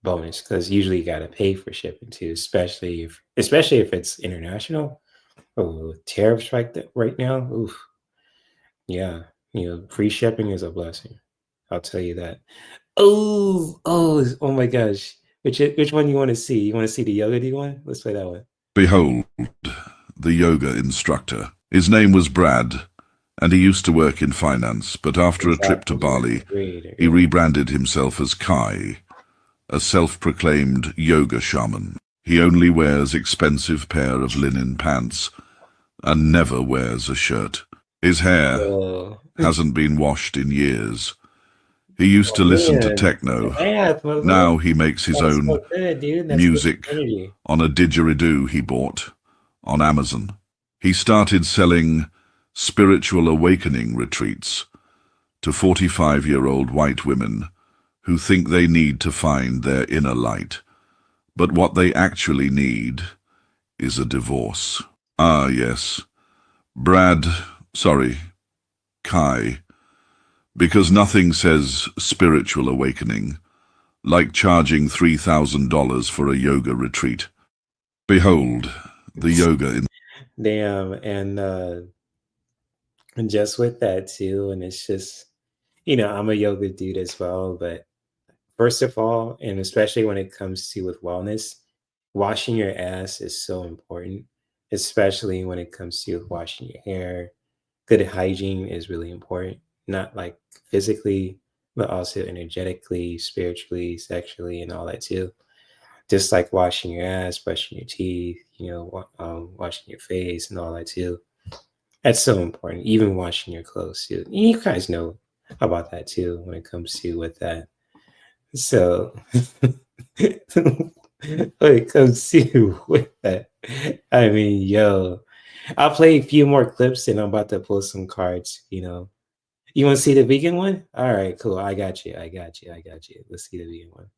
bonus, because usually you gotta pay for shipping too, especially if it's international. Oh, tariffs right now. Oof. Yeah, Free shipping is a blessing. I'll tell you that. Oh my gosh. Which one you want to see? You want to see the yoga one? Let's play that one. Behold, the yoga instructor. His name was Brad, and he used to work in finance, but after a trip to Bali, he rebranded himself as Kai, a self-proclaimed yoga shaman. He only wears expensive pair of linen pants and never wears a shirt. His hair hasn't been washed in years. He used to listen to techno. Now he makes his own music on a didgeridoo he bought on Amazon. He started selling spiritual awakening retreats to 45-year-old white women who think they need to find their inner light, but what they actually need is a divorce. Ah, yes. Kai, because nothing says spiritual awakening like charging $3,000 for a yoga retreat. Behold, the yoga. Damn, and just with that too, and it's just, I'm a yoga dude as well, but first of all, and especially when it comes to with wellness, washing your ass is so important, especially when it comes to washing your hair. Good hygiene is really important, not like physically, but also energetically, spiritually, sexually, and all that too. Just like washing your ass, brushing your teeth, washing your face and all that too. That's so important. Even washing your clothes too. You guys know about that too when it comes to with that. So when it comes to with that, I mean, I'll play a few more clips and I'm about to pull some cards, You want to see the vegan one? All right, cool. I got you. Let's see the vegan one.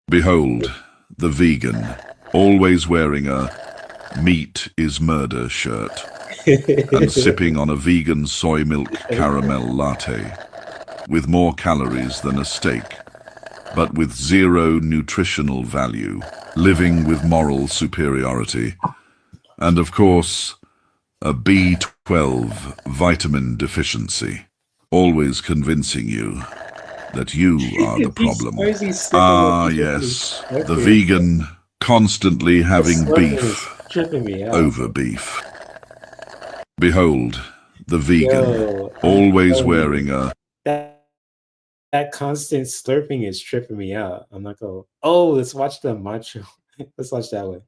Behold, the vegan, always wearing a meat is murder shirt and sipping on a vegan soy milk caramel latte with more calories than a steak, but with zero nutritional value, living with moral superiority, and of course, a B12 vitamin deficiency, always convincing you that you are the problem. Ah, yes, the vegan constantly having beef over beef. Behold, the vegan, always wearing a... That constant slurping is tripping me out. I'm not going, let's watch the macho. Let's watch that one.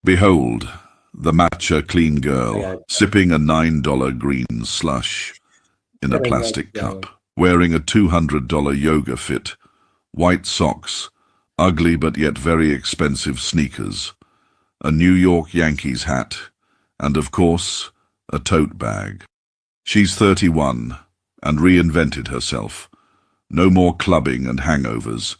Behold, the matcha clean girl, sipping a $9 green slush in a plastic cup, wearing a $200 yoga fit, white socks, ugly but yet very expensive sneakers, a New York Yankees hat, and of course, a tote bag. She's 31 and reinvented herself. No more clubbing and hangovers,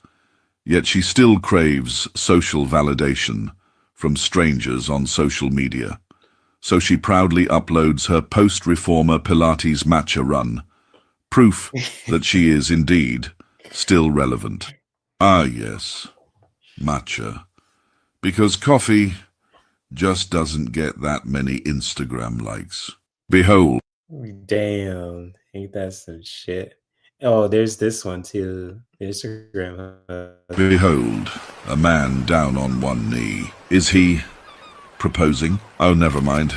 yet she still craves social validation from strangers on social media. So she proudly uploads her post-reformer Pilates matcha run, proof that she is indeed still relevant. Ah, yes, matcha. Because coffee just doesn't get that many Instagram likes. Behold. Damn, ain't that some shit? Oh, there's this one too. Instagram. Behold, a man down on one knee. Is he proposing? Oh, never mind.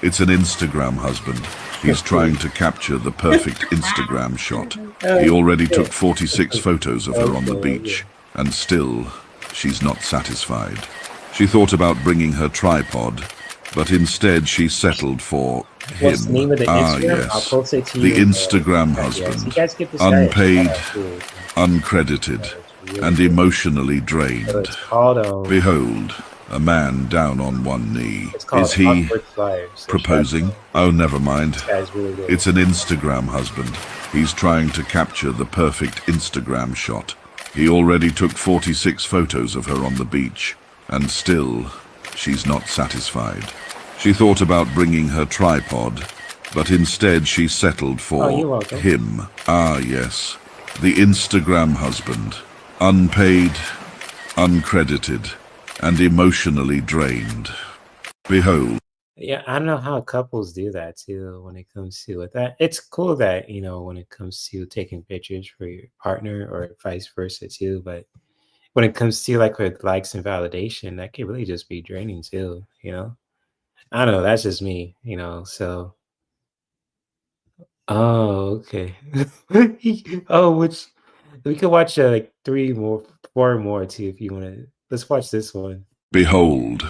It's an Instagram husband. He's trying to capture the perfect Instagram shot. He already took 46 photos of her on the beach, and still, she's not satisfied. She thought about bringing her tripod, but instead she settled for him. What's the name of the Ah, Instagram? yes, I'll post it to the you. Instagram husband, unpaid, uncredited, and emotionally drained. Behold, a man down on one knee. Is he proposing? Oh, never mind. It's an Instagram husband. He's trying to capture the perfect Instagram shot. He already took 46 photos of her on the beach, and still, she's not satisfied. She thought about bringing her tripod, but instead she settled for him. Ah, yes, the Instagram husband, unpaid, uncredited, and emotionally drained. Behold. Yeah, I don't know how couples do that too when it comes to with that. It's cool that, when it comes to taking pictures for your partner or vice versa too, but when it comes to like with likes and validation, that can really just be draining too. I don't know, that's just me. So oh, okay. Oh, which we could watch like three more, four more too if you want to. Let's watch this one. Behold,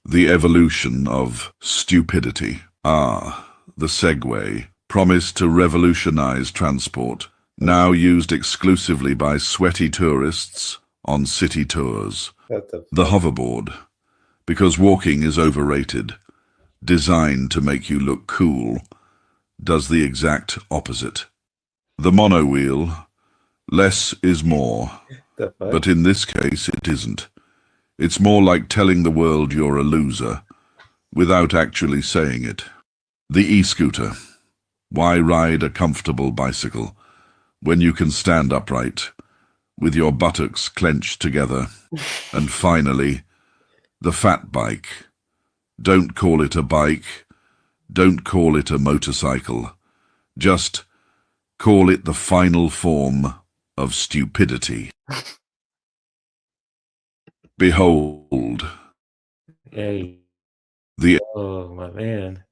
the evolution of stupidity. Ah, the Segway, promised to revolutionize transport, now used exclusively by sweaty tourists on city tours. What the The fuck? hoverboard, because walking is overrated, designed to make you look cool, does the exact opposite. The monowheel, less is more, The fuck? but in this case it isn't. It's more like telling the world you're a loser, without actually saying it. The e-scooter. Why ride a comfortable bicycle when you can stand upright, with your buttocks clenched together? And finally, the fat bike. Don't call it a bike. Don't call it a motorcycle. Just call it the final form of stupidity. Behold, Hey, the oh my man.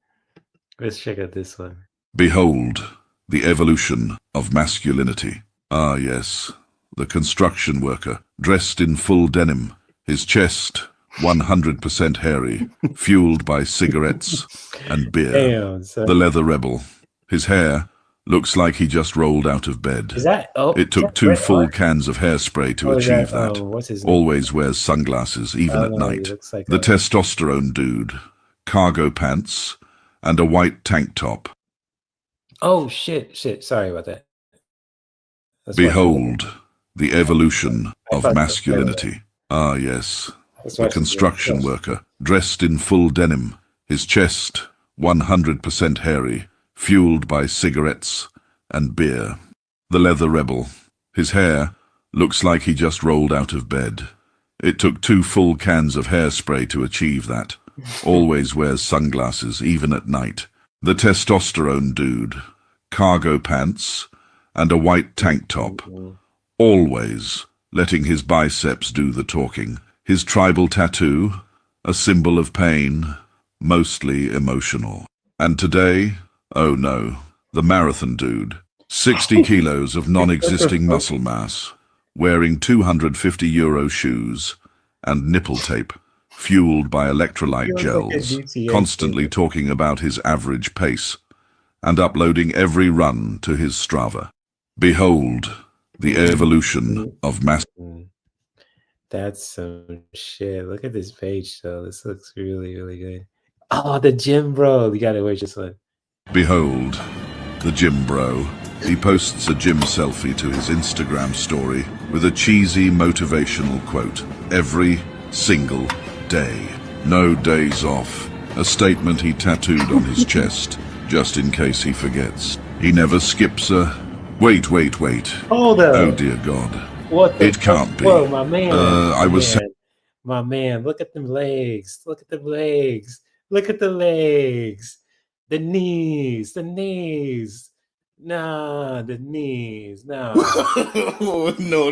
Let's check out this one. Behold, the evolution of masculinity. Ah, yes, the construction worker, dressed in full denim, his chest 100% hairy, fueled by cigarettes and beer. Damn, The son. leather rebel, his hair looks like he just rolled out of bed. Is that It is took that 2 Bret full Hart? cans of hairspray to Oh, is achieve that that. what's his name? Always wears sunglasses, even Oh at no, he night. looks like The a testosterone dude, cargo pants, and a white tank top. oh shit. Sorry about that. Let's watch it. Behold, the evolution I of thought so. Wait. masculinity. Ah, yes, Let's the watch it again. construction worker, dressed in full denim, his chest 100% hairy, fueled by cigarettes and beer. The leather rebel, his hair looks like he just rolled out of bed. It took 2 full cans of hairspray to achieve that. Always wears sunglasses, even at night. The testosterone dude, cargo pants, and a white tank top. Always letting his biceps do the talking. His tribal tattoo, a symbol of pain, mostly emotional. And today, oh no, the marathon dude. 60 kilos of non-existing muscle mass, wearing €250 shoes and nipple tape, fueled by electrolyte He looks like a gels, GTA constantly kid. talking about his average pace, and uploading every run to his Strava. Behold, the evolution of mass. Mm, that's some shit. Look at this page though. This looks really, really good. Oh, the gym bro. You gotta watch this one. Behold, the gym bro. He posts a gym selfie to his Instagram story with a cheesy motivational quote every single day. No days off. A statement he tattooed on his chest, just in case he forgets. He never skips a... Wait. Hold up. Oh dear God. What the It can't be. Whoa, my man. I was... My man, look at them legs. Look at the legs. Look at the legs. The knees. The knees. Nah, the knees. Nah. Oh, no.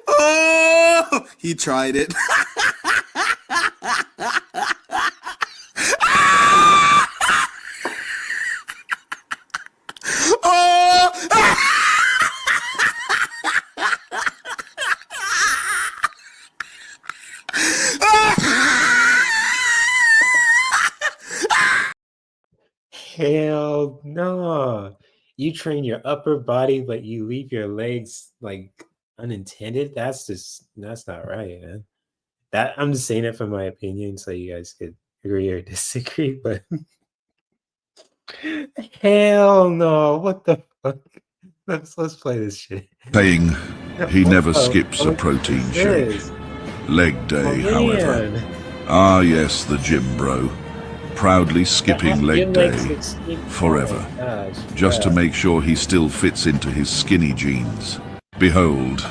Oh, he tried it. Oh! Hell no. You train your upper body, but you leave your legs like unintended. That's not right, man. That I'm just saying it from my opinion, so you guys could agree or disagree. But hell no! What the fuck? Let's play this shit. Paying He never Oh, skips a what protein is shake. this? Leg Oh, day, however. man. Ah, yes, the gym bro. Proudly skipping Your leg legs day look skinny. forever, Oh my gosh. just to bruh. make sure he still fits into his skinny jeans. Behold,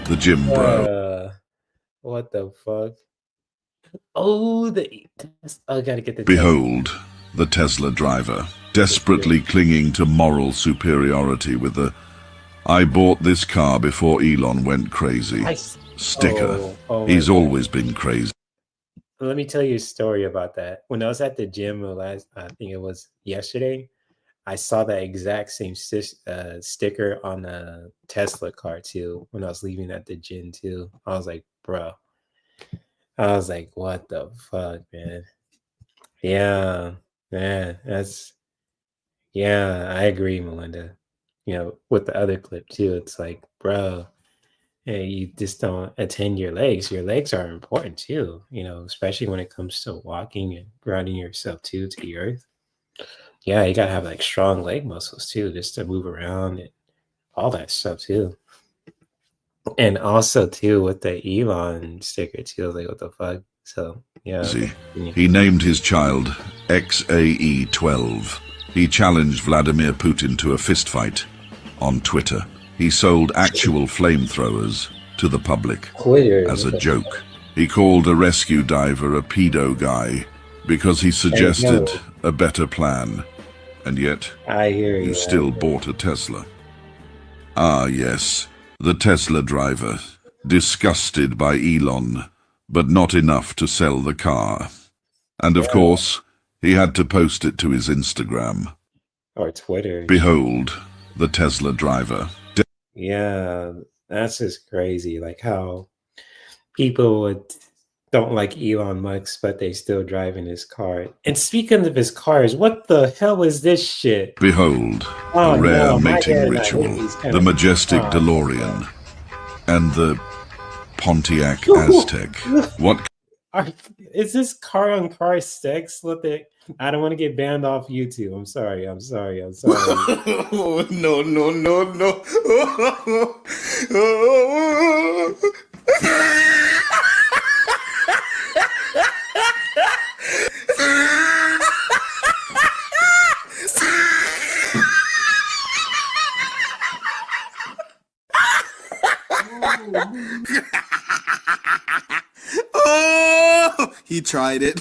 the gym bro. What the fuck? Oh, I gotta get the Tesla. Behold, the Tesla driver, desperately clinging to moral superiority with the "I bought this car before Elon went crazy" sticker. Oh my He's God. always been crazy. Let me tell you a story about that. When I was at the gym I think it was yesterday, I saw that exact same sticker on a Tesla car too. When I was leaving at the gym too, I was like, bro. I was like, what the fuck, man? Yeah, man, yeah, I agree, Melinda. With the other clip too, it's like, bro, hey, you just don't attend your legs. Your legs are important too, especially when it comes to walking and grounding yourself too to the earth. Yeah, you gotta have like strong leg muscles too, just to move around and all that stuff too. And also too with the Elon sticker too, like what the fuck? So yeah. He named his child XAE-12. He challenged Vladimir Putin to a fistfight on Twitter. He sold actual flamethrowers to the public as a joke. He called a rescue diver a pedo guy because he suggested a better plan. And yet, I hear you still bought a Tesla. Ah, yes, the Tesla driver, disgusted by Elon, but not enough to sell the car. And of course, he had to post it to his Instagram. Or Twitter. Behold, the Tesla driver. Yeah, that's just crazy. Like how people don't like Elon Musk, but they still drive in his car. And speaking of his cars, what the hell is this shit? Behold, a rare mating ritual, the majestic DeLorean, and the Pontiac Aztec. What is this car-on-car sex? I don't want to get banned off YouTube. I'm sorry. Oh, no, no, no, no. Oh, he tried it.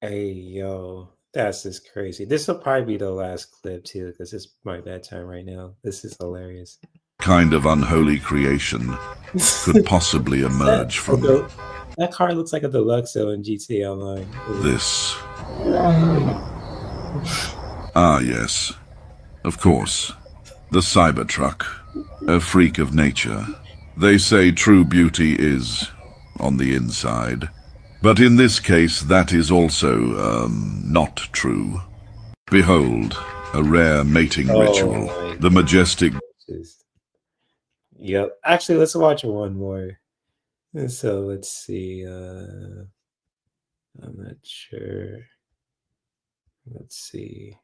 Hey, yo, that's just crazy. This will probably be the last clip too, because it's my bedtime right now. This is hilarious. kind of unholy creation could possibly emerge from that car looks like a Deluxo in GTA Online. this? Ah, yes. Of course. The Cybertruck. A freak of nature. They say true beauty is on the inside. But in this case, that is also, not true. Behold, a rare mating ritual. The majestic... Yep. Actually, let's watch one more. So let's see. I'm not sure. Let's see.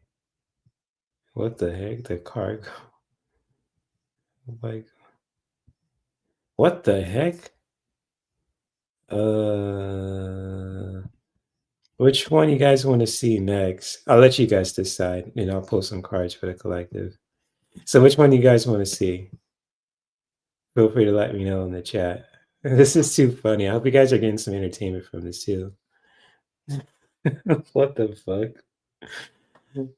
What the heck? The cargo. Like, what the heck? Which one you guys want to see next? I'll let you guys decide, and I'll post some cards for the collective. So which one you guys want to see? Feel free to let me know in the chat. This is too funny. I hope you guys are getting some entertainment from this too. What the fuck?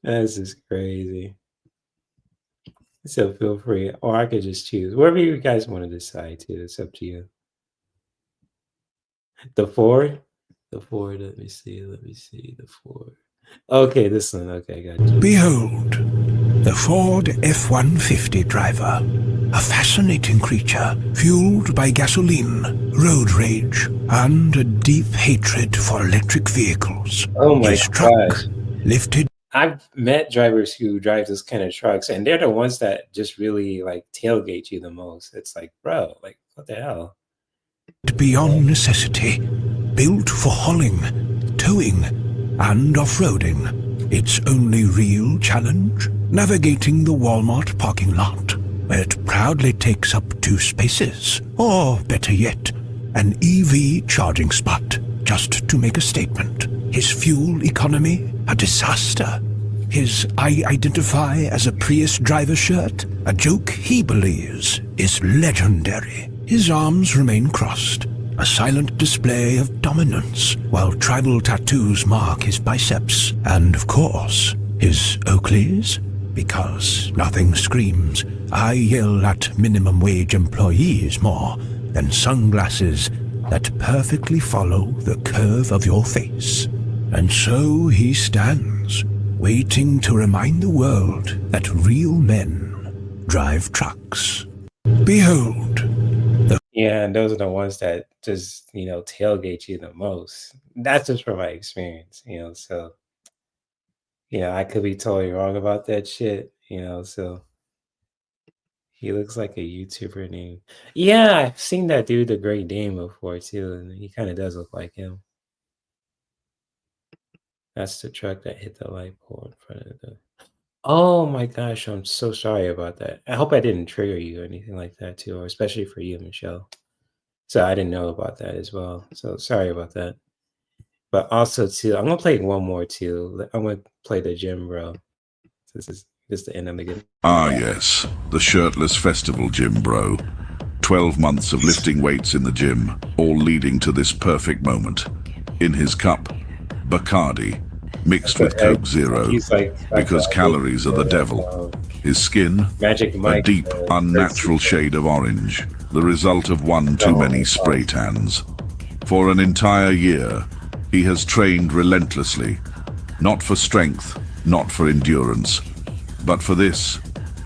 This is crazy. So feel free, or I could just choose. Whatever you guys want to decide to. It's up to you. The Ford? The Ford, let me see. The Ford. Okay, this one. Okay, got you. Behold, the Ford F-150 driver. A fascinating creature, fueled by gasoline, road rage, and a deep hatred for electric vehicles. Oh my His truck gosh. lifted. I've met drivers who drive this kind of trucks, and they're the ones that just really like tailgate you the most. It's like, bro, like what the hell? Beyond necessity, built for hauling, towing, and off-roading. Its only real challenge? Navigating the Walmart parking lot, where it proudly takes up 2 spaces, or better yet, an EV charging spot, just to make a statement. His fuel economy, a disaster. His I identify as a Prius driver shirt, a joke he believes is legendary. His arms remain crossed, a silent display of dominance, while tribal tattoos mark his biceps, and of course, his Oakleys, because nothing screams, I yell at minimum wage employees more than sunglasses that perfectly follow the curve of your face. And so he stands, waiting to remind the world that real men drive trucks. Behold, Yeah, and those are the ones that just, tailgate you the most. That's just from my experience, so I could be totally wrong about that shit, so he looks like a YouTuber named. Yeah, I've seen that dude, the Great Dane, before too, and he kind of does look like him. That's the truck that hit the light pole in front of the. Oh my gosh, I'm so sorry about that. I hope I didn't trigger you or anything like that too, or especially for you, Michelle. So I didn't know about that as well. So sorry about that. But also too, I'm gonna play one more too. I'm gonna play the gym, bro. This is the end of the game. Ah yes, the shirtless festival gym bro. 12 months of lifting weights in the gym, all leading to this perfect moment. In his cup, Bacardi, mixed with Coke Zero, because calories are the devil. His skin, Magic a Mike, deep, unnatural shade of orange, the result of one too many spray tans. For an entire year, he has trained relentlessly, not for strength, not for endurance, but for this,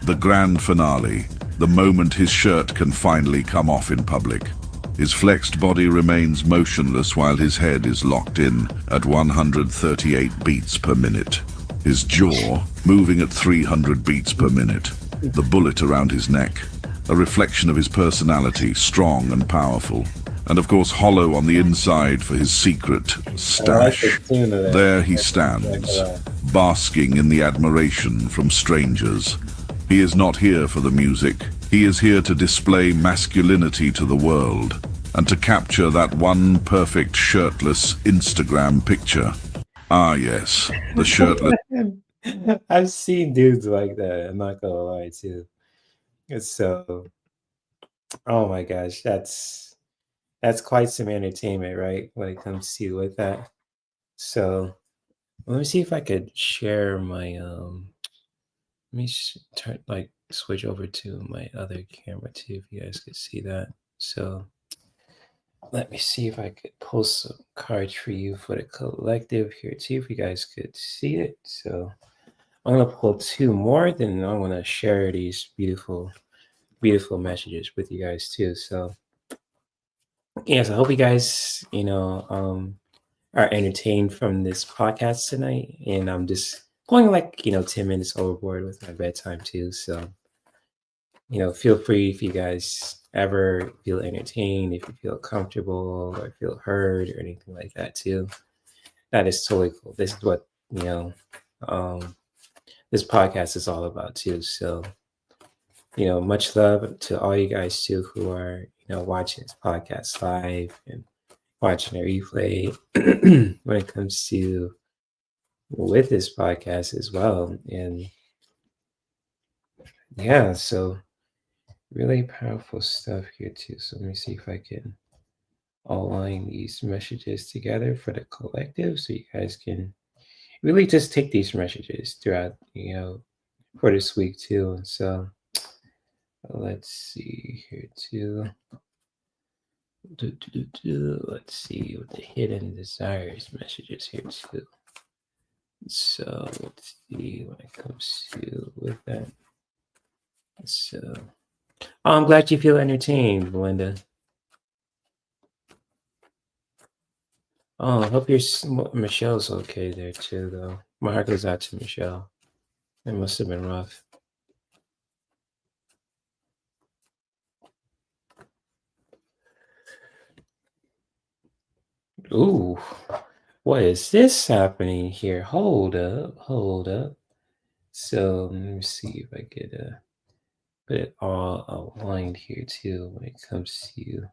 the grand finale, the moment his shirt can finally come off in public. His flexed body remains motionless while his head is locked in at 138 beats per minute. His jaw moving at 300 beats per minute. The bullet around his neck, a reflection of his personality, strong and powerful. And of course hollow on the inside for his secret stash. There he stands, basking in the admiration from strangers. He is not here for the music. He is here to display masculinity to the world and to capture that one perfect shirtless Instagram picture. Ah yes, the shirtless. I've seen dudes like that. I'm not gonna lie too. It's so. Oh my gosh, that's quite some entertainment, right? When it comes to with that. So let me see if I could share my let me turn switch over to my other camera too, if you guys could see that. So let me see if I could post some cards for you for the collective here too, if you guys could see it. So I'm gonna pull 2 more, then I'm gonna share these beautiful, beautiful messages with you guys too. So yes, I hope you guys, are entertained from this podcast tonight. And I'm just going 10 minutes overboard with my bedtime too. So, feel free if you guys ever feel entertained, if you feel comfortable or feel heard or anything like that too. That is totally cool. This is what, this podcast is all about too. So, much love to all you guys too who are, watching this podcast live and watching a replay when it comes to with this podcast as well. And yeah, so really powerful stuff here too. So let me see if I can align these messages together for the collective so you guys can really just take these messages throughout, for this week too. And so let's see here too. Let's see what the hidden desires messages here too. So let's see when it comes to with that. So I'm glad you feel entertained, Belinda. Oh, I hope your Michelle's okay there too, though. My heart goes out to Michelle. It must have been rough. Ooh, what is this happening here? Hold up, hold up. So let me see if I could put it all aligned here too when it comes to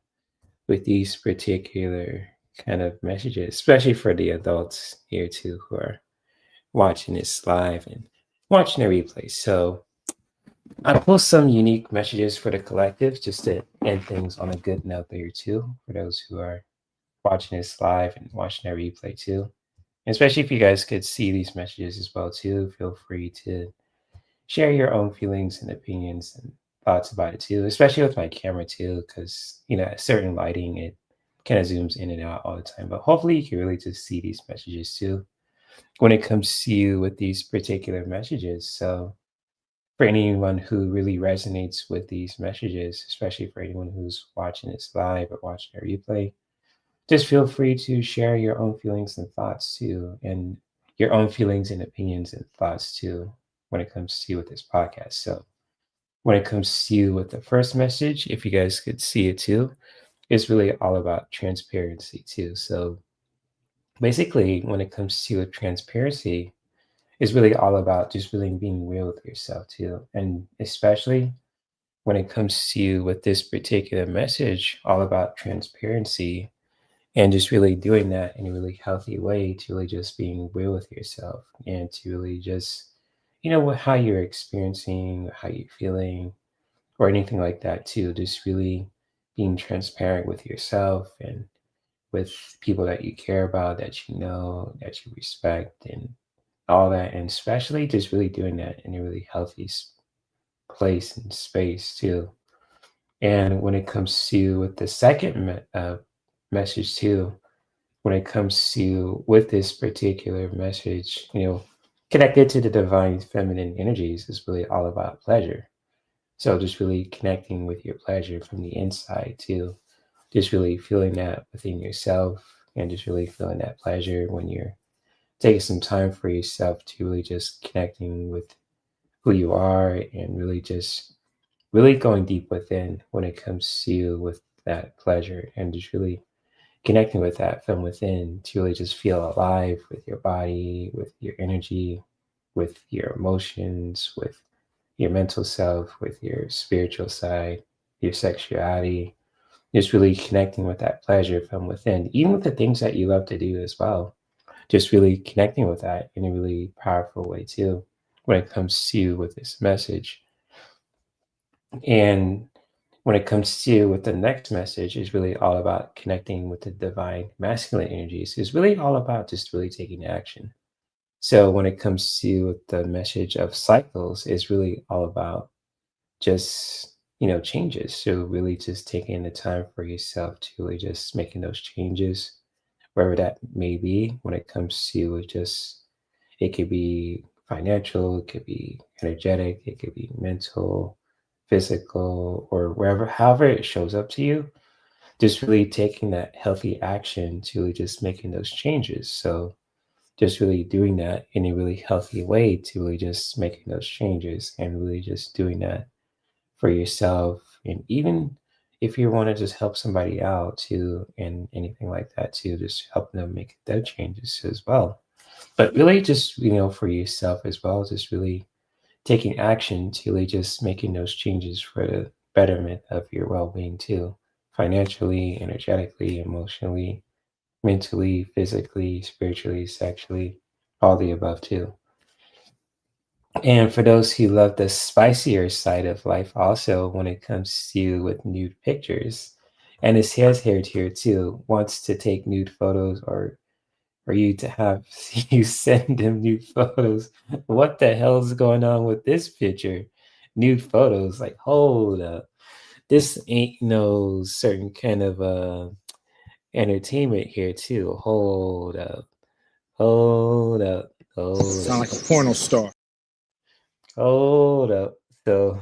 with these particular kind of messages, especially for the adults here too who are watching this live and watching the replay. So I post some unique messages for the collective just to end things on a good note there too for those who are watching this live and watching the replay too. Especially if you guys could see these messages as well too, feel free to share your own feelings and opinions and thoughts about it too, especially with my camera too, because certain lighting it kind of zooms in and out all the time. But hopefully you can really just see these messages too when it comes to you with these particular messages. So for anyone who really resonates with these messages, especially for anyone who's watching this live or watching a replay, just feel free to share your own feelings and thoughts too, and your own feelings and opinions and thoughts too when it comes to you with this podcast. So when it comes to you with the first message, if you guys could see it too, it's really all about transparency too. So basically, when it comes to transparency, it's really all about just really being real with yourself too. And especially when it comes to you with this particular message, all about transparency and just really doing that in a really healthy way to really just being real with yourself and to really just what how you're experiencing, how you're feeling, or anything like that too. Just really being transparent with yourself and with people that you care about, that you know, that you respect, and all that. And especially just really doing that in a really healthy place and space too. And when it comes to with the second message too, when it comes to with this particular message, connected to the divine feminine energies is really all about pleasure. So just really connecting with your pleasure from the inside too, just really feeling that within yourself and just really feeling that pleasure when you're taking some time for yourself to really just connecting with who you are and really just really going deep within when it comes to you with that pleasure and just really connecting with that from within to really just feel alive with your body, with your energy, with your emotions, with your mental self, with your spiritual side, your sexuality, just really connecting with that pleasure from within, even with the things that you love to do as well. Just really connecting with that in a really powerful way too when it comes to you with this message. And when it comes to with the next message is really all about connecting with the divine masculine energies. It's really all about just really taking action. So when it comes to the message of cycles, is really all about just changes. So really just taking the time for yourself to really just making those changes, wherever that may be. When it comes to just it could be financial, it could be energetic, it could be mental, physical, or wherever, however it shows up to you, just really taking that healthy action to really just making those changes. So just really doing that in a really healthy way to really just making those changes and really just doing that for yourself. And even if you want to just help somebody out too and anything like that too, just help them make their changes as well. But really just, for yourself as well, just really taking action to really just making those changes for the betterment of your well-being too, financially, energetically, emotionally, mentally, physically, spiritually, sexually, all the above too. And for those who love the spicier side of life, also when it comes to with nude pictures, and it says here too, wants to take nude photos or for you to have you send them nude photos. What the hell's going on with this picture? Nude photos, like hold up. This ain't no certain kind of entertainment here too. Hold up. Hold up. Hold Sound up. like a porno star. Hold up. So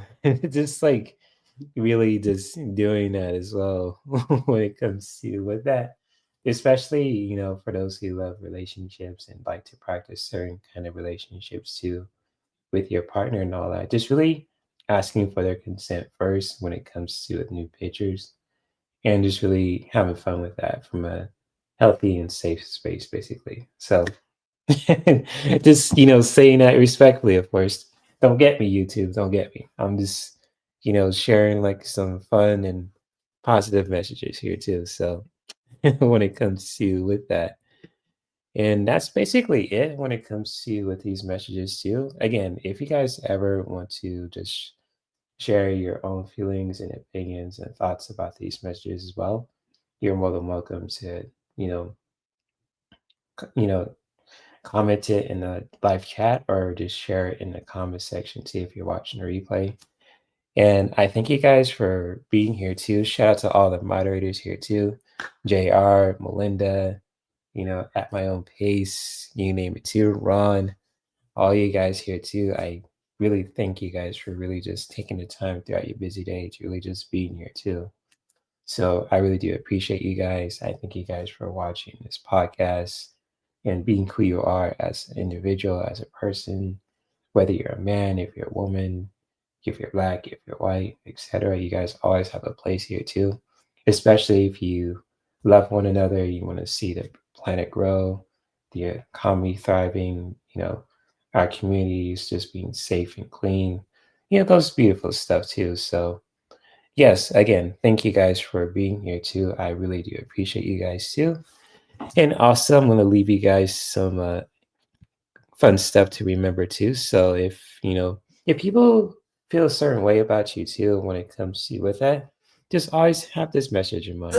just like really just doing that as well when it comes to with that. especially, for those who love relationships and like to practice certain kind of relationships too with your partner and all that, just really asking for their consent first when it comes to new pictures, and just really having fun with that from a healthy and safe space, basically. So just, saying that respectfully, of course. Don't get me, YouTube. Don't get me. I'm just, sharing like some fun and positive messages here too. So when it comes to with that. And that's basically it when it comes to with these messages too. Again, if you guys ever want to just share your own feelings and opinions and thoughts about these messages as well, you're more than welcome to, you know, you know, comment it in the live chat or just share it in the comment section too if you're watching the replay. And I thank you guys for being here too. Shout out to all the moderators here too. JR, Melinda, at my own pace, you name it too. Ron, all you guys here too. I really thank you guys for really just taking the time throughout your busy day to really just being here too. So I really do appreciate you guys. I thank you guys for watching this podcast and being who you are as an individual, as a person, whether you're a man, if you're a woman, if you're black, if you're white, etc. You guys always have a place here too, especially if you love one another, you want to see the planet grow, the economy thriving, our communities just being safe and clean, those beautiful stuff too. So yes, again, thank you guys for being here too. I really do appreciate you guys too. And also, I'm going to leave you guys some fun stuff to remember too. So if people feel a certain way about you too when it comes to with that, just always have this message in mind.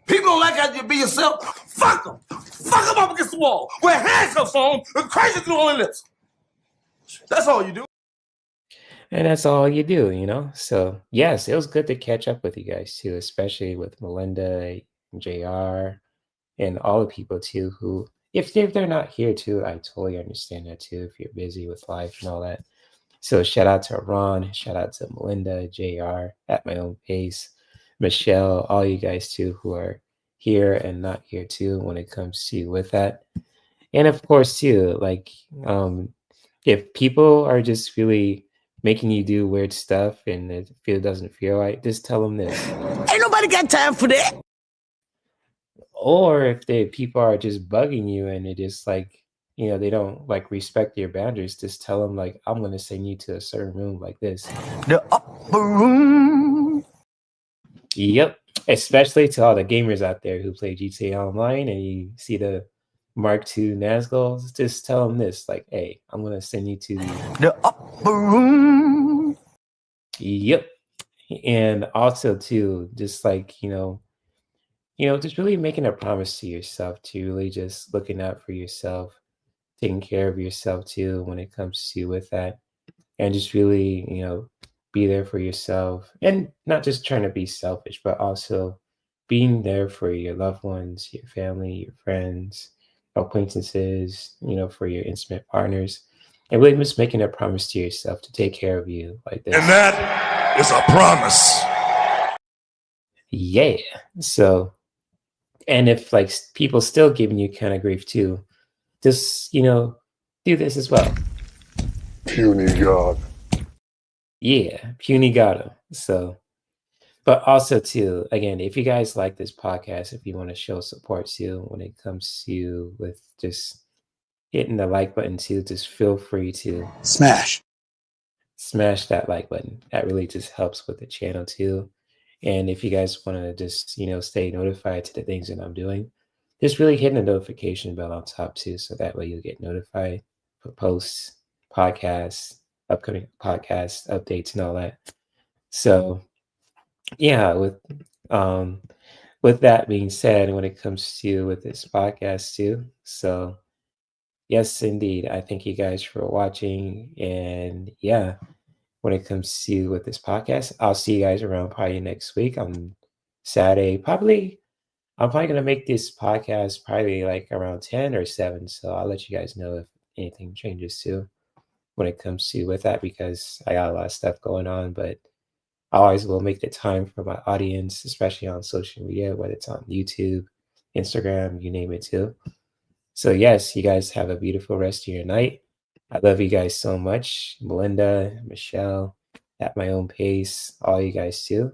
People don't like how you be yourself. Fuck them. Fuck them up against the wall. Wear handcuffs on and crazy through all their lips. That's all you do. And that's all you do. So yes, it was good to catch up with you guys too, especially with Melinda, JR, and all the people too who, if they're not here too, I totally understand that too, if you're busy with life and all that. So shout out to Ron, shout out to Melinda, JR, at my own pace, Michelle, all you guys too who are here and not here too when it comes to with that. And of course too, like if people are just really making you do weird stuff and it doesn't feel right, just tell them this. Ain't nobody got time for that. Or if the people are just bugging you and it just like, they don't like respect your boundaries, just tell them like, I'm going to send you to a certain room like this. The upper room. Yep. Especially to all the gamers out there who play GTA Online and you see the Mark II Nazguls, just tell them this, like, hey, I'm going to send you to the upper room. Yep. And also too, just like, just really making a promise to yourself to really just looking out for yourself, taking care of yourself too when it comes to with that, and just really, be there for yourself and not just trying to be selfish, but also being there for your loved ones, your family, your friends, acquaintances, for your intimate partners, and really just making a promise to yourself to take care of you like this. And that is a promise. Yeah. So, and if like people still giving you kind of grief too, just, do this as well. Puny God. Yeah, puny God. So, but also too, again, if you guys like this podcast, if you want to show support too, when it comes to with just hitting the like button too, just feel free to Smash that like button. That really just helps with the channel too. And if you guys want to just, stay notified to the things that I'm doing, just really hitting the notification bell on top too. So that way you'll get notified for posts, podcasts, upcoming podcast updates and all that. So yeah, with that being said, when it comes to with this podcast too, so yes, indeed, I thank you guys for watching. And yeah, when it comes to with this podcast, I'll see you guys around probably next week on Saturday. I'm probably gonna make this podcast probably like around 10 or 7. So I'll let you guys know if anything changes too when it comes to with that, because I got a lot of stuff going on, but I always will make the time for my audience, especially on social media, whether it's on YouTube, Instagram, you name it too. So yes, you guys have a beautiful rest of your night. I love you guys so much. Melinda, Michelle, At My Own Pace, all you guys too.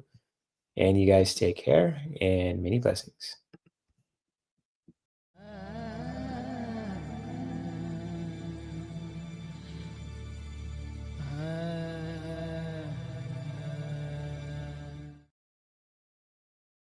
And you guys take care and many blessings.